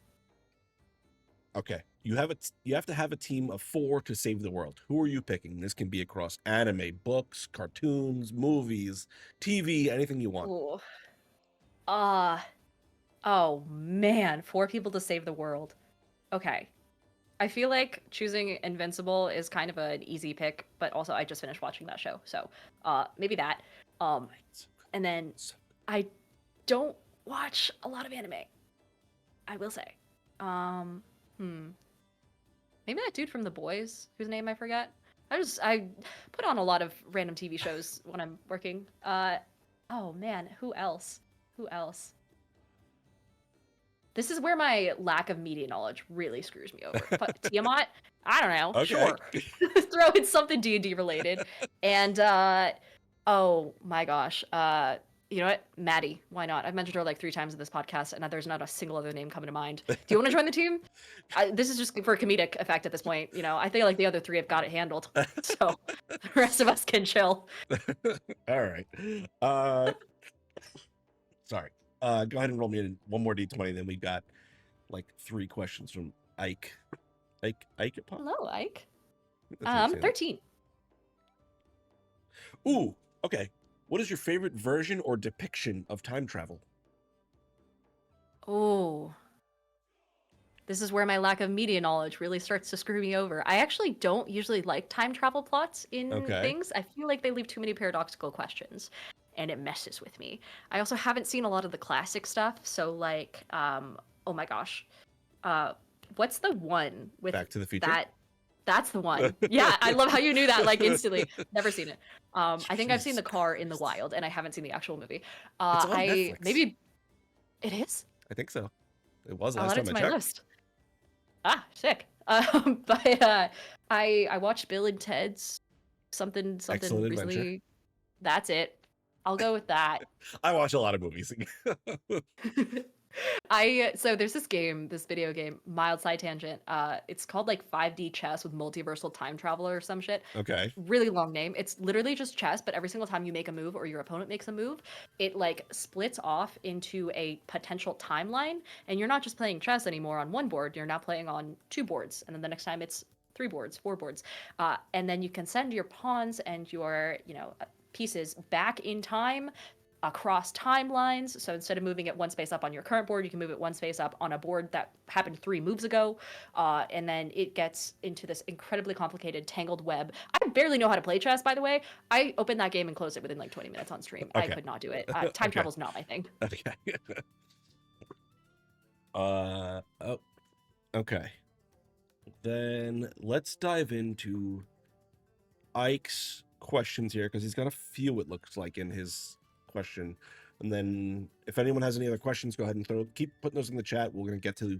Okay. You have to have a team of 4 to save the world. Who are you picking? This can be across anime, books, cartoons, movies, TV, anything you want. Ooh. Uh, oh man, 4 people to save the world. Okay. I feel like choosing Invincible is kind of an easy pick, but also I just finished watching that show, so maybe that. Um, and then So- I don't watch a lot of anime. I will say. Um, hmm. Maybe that dude from The Boys, whose name I forget. I put on a lot of random TV shows when I'm working. Oh man, who else? Who else? This is where my lack of media knowledge really screws me over. But Tiamat, I don't know. Okay. Sure, throw in something D&D related. And oh my gosh, you know what, Maddie? Why not? I've mentioned her like 3 times in this podcast, and there's not a single other name coming to mind. Do you want to join the team? This is just for comedic effect at this point. I feel like the other 3 have got it handled, so the rest of us can chill. All right. Sorry. Go ahead and roll me in one more d20. Then we got like 3 questions from Ike. Ike Pop? Hello, Ike. That's how you say that. 13. Ooh, okay. What is your favorite version or depiction of time travel? Oh. This is where my lack of media knowledge really starts to screw me over. I actually don't usually like time travel plots in Okay. things. I feel like they leave too many paradoxical questions, and it messes with me. I also haven't seen a lot of the classic stuff, so like, oh my gosh, what's the one with Back to the Future? that? That's the one. Yeah, I love how you knew that like instantly. Never seen it. I think I've seen the Jesus car in the Christ. wild, and I haven't seen the actual movie. It's on Netflix. Maybe it is. I think so. It was I'll last add it time to I my checked. list. Sick. But I watched Bill and Ted's something Excellent recently. Adventure. That's it. I'll go with that. I watch a lot of movies. So there's this game, this video game, mild side tangent. It's called like 5D chess with multiversal time traveler or some shit. Okay. Really long name. It's literally just chess, but every single time you make a move or your opponent makes a move, it like splits off into a potential timeline, and you're not just playing chess anymore on one board, you're now playing on 2 boards, and then the next time it's 3 boards, 4 boards. And then you can send your pawns and your, pieces back in time across timelines. So instead of moving it 1 space up on your current board, you can move it 1 space up on a board that happened 3 moves ago. And then it gets into this incredibly complicated tangled web. I barely know how to play chess, by the way. I opened that game and closed it within like 20 minutes on stream. Okay. I could not do it. Time Okay. travel's not my thing. Okay. Oh, okay. Then let's dive into Ike's questions here, because he's got a few, it looks like, in his question. And then if anyone has any other questions, go ahead and keep putting those in the chat. We're going to get to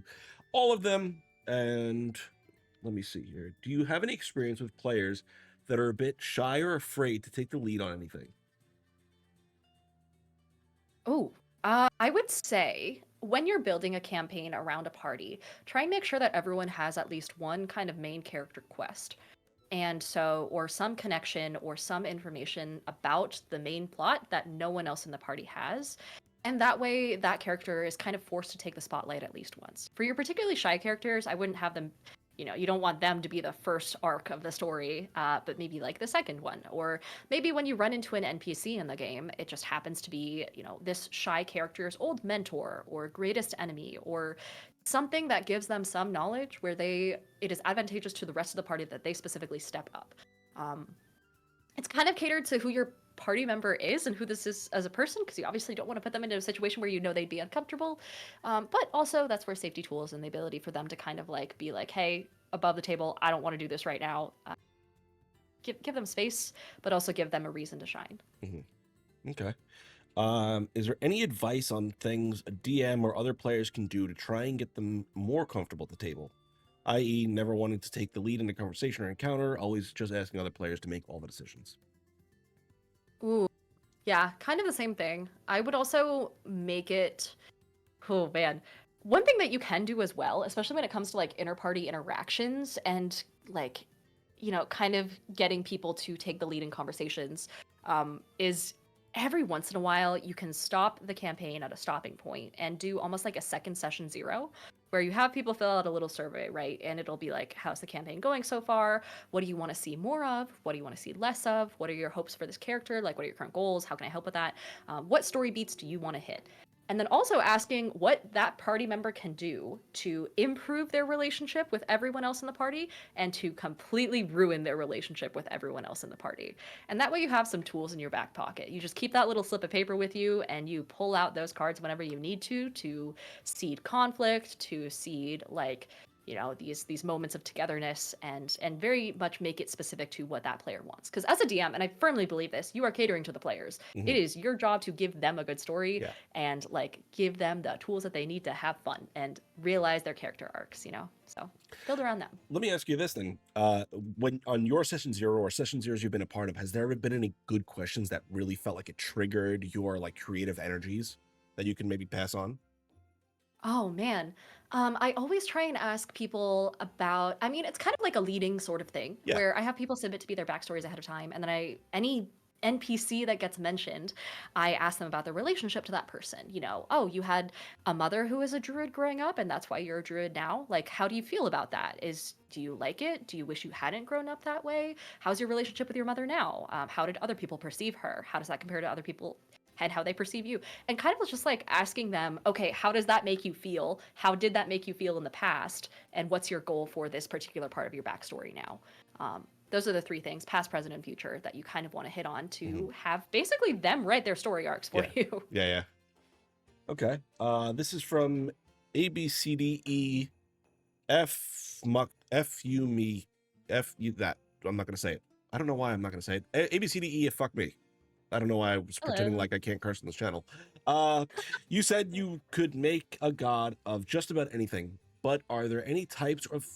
all of them. And let me see here. Do you have any experience with players that are a bit shy or afraid to take the lead on anything? Oh, I would say when you're building a campaign around a party, try and make sure that everyone has at least one kind of main character quest. And so, or some connection or some information about the main plot that no one else in the party has. And that way, that character is kind of forced to take the spotlight at least once. For your particularly shy characters, I wouldn't have them, you don't want them to be the first arc of the story, but maybe like the second one. Or maybe when you run into an NPC in the game, it just happens to be, this shy character's old mentor or greatest enemy or something that gives them some knowledge where it is advantageous to the rest of the party that they specifically step up. Um, it's kind of catered to who your party member is and who this is as a person, because you obviously don't want to put them into a situation where they'd be uncomfortable. But also that's where safety tools and the ability for them to kind of like be like, hey, above the table, I don't want to do this right now. Give them space, but also give them a reason to shine. Mm-hmm. Okay. Is there any advice on things a DM or other players can do to try and get them more comfortable at the table? I.e., never wanting to take the lead in a conversation or encounter, always just asking other players to make all the decisions. Ooh, yeah, kind of the same thing. I would also make it, oh man. One thing that you can do as well, especially when it comes to like inter-party interactions and like, kind of getting people to take the lead in conversations, is every once in a while you can stop the campaign at a stopping point and do almost like a second session zero, where you have people fill out a little survey, right? And it'll be like, how's the campaign going so far? What do you want to see more of? What do you want to see less of? What are your hopes for this character? Like, what are your current goals? How can I help with that? What story beats do you want to hit? And then also asking what that party member can do to improve their relationship with everyone else in the party and to completely ruin their relationship with everyone else in the party. And that way you have some tools in your back pocket. You just keep that little slip of paper with you and you pull out those cards whenever you need to seed conflict, to seed like, these moments of togetherness and very much make it specific to what that player wants. Because as a DM, and I firmly believe this, you are catering to the players. Mm-hmm. It is your job to give them a good story, Yeah. and like give them the tools that they need to have fun and realize their character arcs, so build around them. Let me ask you this then. When on your session zero or session zeros you've been a part of, has there ever been any good questions that really felt like it triggered your like creative energies that you can maybe pass on? Oh man. I always try and ask people about, I mean, it's kind of like a leading sort of thing Yeah. where I have people submit to be their backstories ahead of time. And then any NPC that gets mentioned, I ask them about their relationship to that person. Oh, you had a mother who was a druid growing up and that's why you're a druid now. Like, how do you feel about that? Do you like it? Do you wish you hadn't grown up that way? How's your relationship with your mother now? How did other people perceive her? How does that compare to other people and how they perceive you? And kind of just like asking them, okay, how does that make you feel? How did that make you feel in the past? And what's your goal for this particular part of your backstory now? Those are the three things, past, present, and future, that you kind of want to hit on to have basically them write their story arcs for you. Yeah. Okay. This is from ABCDE F you me F you that. I'm not gonna say it. I don't know why I'm not gonna say it. ABCDE fuck me. I don't know why I was pretending like I can't curse on this channel. You said you could make a god of just about anything, but are there any types of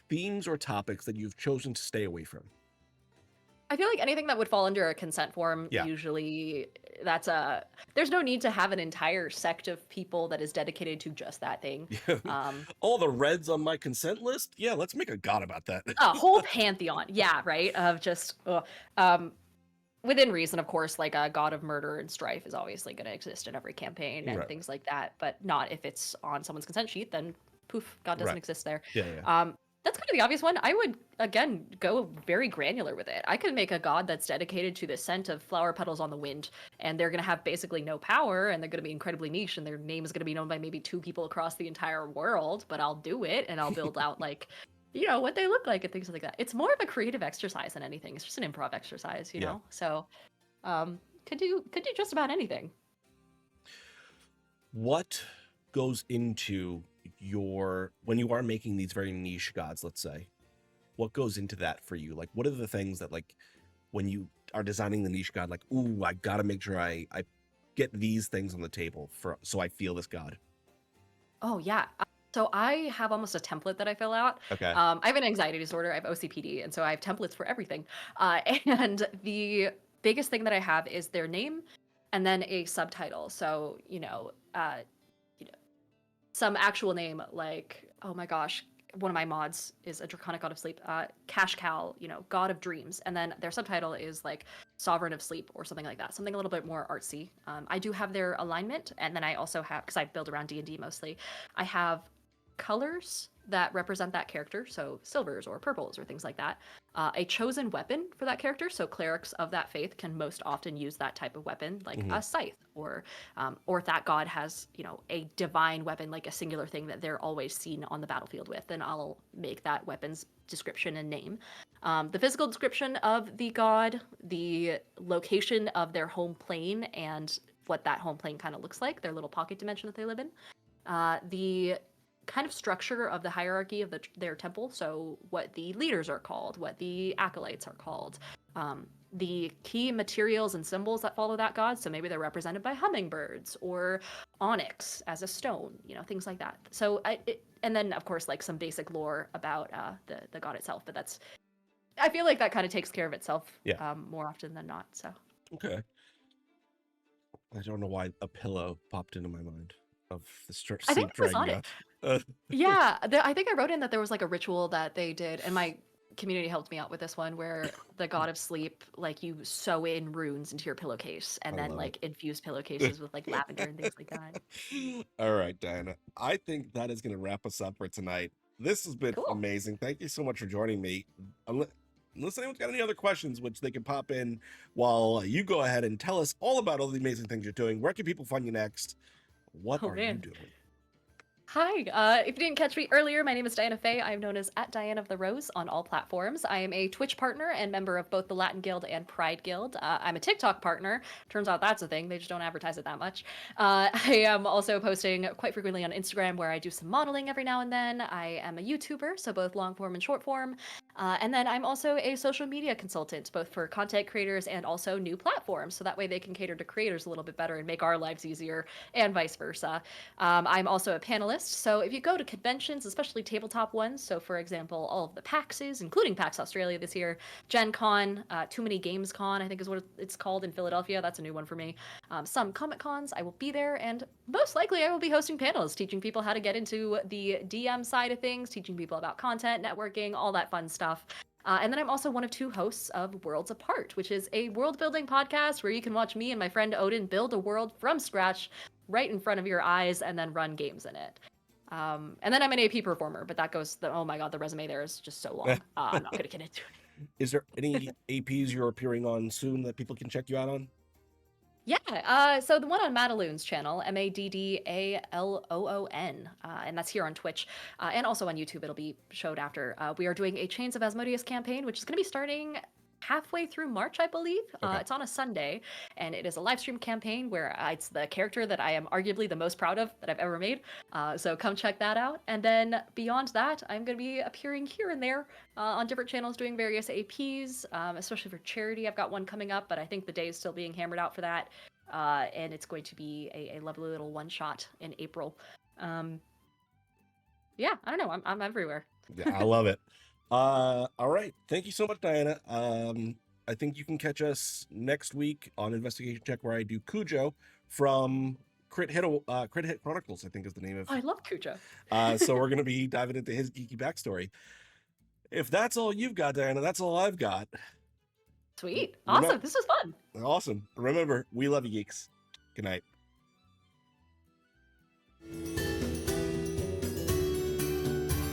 themes or topics that you've chosen to stay away from? I feel like anything that would fall under a consent form, Yeah. usually there's no need to have an entire sect of people that is dedicated to just that thing. All the reds on my consent list? Yeah, let's make a god about that. A whole pantheon, yeah, right, of just, within reason, of course, like a god of murder and strife is obviously going to exist in every campaign and Right. things like that, but not if it's on someone's consent sheet, then poof, god doesn't Right. exist there. Yeah. That's kind of the obvious one. I would, again, go very granular with it. I could make a god that's dedicated to the scent of flower petals on the wind, and they're going to have basically no power, and they're going to be incredibly niche, and their name is going to be known by maybe 2 people across the entire world, but I'll do it, and I'll build out, like, what they look like and things like that. It's more of a creative exercise than anything. It's just an improv exercise, know? So, could do just about anything. What goes into when you are making these very niche gods, let's say, what goes into that for you? Like, what are the things that, like, when you are designing the niche god, like, ooh, I gotta make sure I get these things on the table so I feel this god? Oh yeah. So I have almost a template that I fill out. Okay. I have an anxiety disorder. I have OCPD, and so I have templates for everything. And the biggest thing that I have is their name, and then a subtitle. So, you know, some actual name like, oh my gosh, one of my mods is a draconic god of sleep, Cash Cow, god of dreams, and then their subtitle is like sovereign of sleep or something like that, something a little bit more artsy. I do have their alignment, and then I also have, because I build around D&D mostly, I have colors that represent that character, so silvers or purples or things like that. A chosen weapon for that character, so clerics of that faith can most often use that type of weapon, like Mm-hmm. a scythe, or if that god has, a divine weapon, like a singular thing that they're always seen on the battlefield with, then I'll make that weapon's description and name. The physical description of the god, the location of their home plane, and what that home plane kind of looks like, their little pocket dimension that they live in. The kind of structure of the hierarchy of their temple, so what the leaders are called, what the acolytes are called, the key materials and symbols that follow that god, so maybe they're represented by hummingbirds or onyx as a stone, things like that. So and then of course like some basic lore about the god itself, but I feel like that kind of takes care of itself more often than not. So Okay. I don't know why a pillow popped into my mind of the I think sleep it was dragon onyx. god. Yeah, I think I wrote in that there was like a ritual that they did, and my community helped me out with this one, where the god of sleep, like you sew in runes into your pillowcase, and I then love like infuse pillowcases with like lavender and things like that. it. All right, Diana. I think that is going to wrap us up for tonight. This has been Cool. amazing. Thank you so much for joining me. Unless anyone's got any other questions, which they can pop in while you go ahead and tell us all about all the amazing things you're doing. Where can people find you next? What Oh are you man. doing? Hi, if you didn't catch me earlier, my name is Diana Faye. I'm known as @DianaOfTheRose on all platforms. I am a Twitch partner and member of both the Latin Guild and Pride Guild. I'm a TikTok partner. Turns out that's a thing. They just don't advertise it that much. I am also posting quite frequently on Instagram, where I do some modeling every now and then. I am a YouTuber, so both long form and short form. And then I'm also a social media consultant, both for content creators and also new platforms. So that way they can cater to creators a little bit better and make our lives easier, and vice versa. I'm also a panelist. So if you go to conventions, especially tabletop ones, so for example, all of the PAXs, including PAX Australia this year, Gen Con, Too Many Games Con, I think is what it's called in Philadelphia. That's a new one for me. Some Comic Cons, I will be there, and most likely I will be hosting panels, teaching people how to get into the DM side of things, teaching people about content, networking, all that fun stuff. And then I'm also one of 2 hosts of Worlds Apart, which is a world building podcast where you can watch me and my friend Odin build a world from scratch right in front of your eyes and then run games in it. And then I'm an AP performer, but that goes, oh my God, the resume there is just so long. I'm not going to get into it. Is there any APs you're appearing on soon that people can check you out on? Yeah, so the one on Madaloon's channel, Maddaloon, and that's here on Twitch, and also on YouTube. It'll be showed after. We are doing a Chains of Asmodeus campaign, which is going to be starting halfway through March, I believe. Okay. It's on a Sunday, and it is a live stream campaign where it's the character that I am arguably the most proud of that I've ever made. So come check that out. And then beyond that, I'm going to be appearing here and there on different channels doing various APs, especially for charity. I've got one coming up, but I think the day is still being hammered out for that. And it's going to be a lovely little one-shot in April. Yeah, I don't know. I'm everywhere. Yeah, I love it. All right. Thank you so much, Diana. I think you can catch us next week on Investigation Check, where I do Cujo from Crit Hit Chronicles, I think is the name of. Oh, I love Cujo. So we're going to be diving into his geeky backstory. If that's all you've got, Diana, that's all I've got. Sweet. Awesome. This was fun. Awesome. Remember, we love you, geeks. Good night.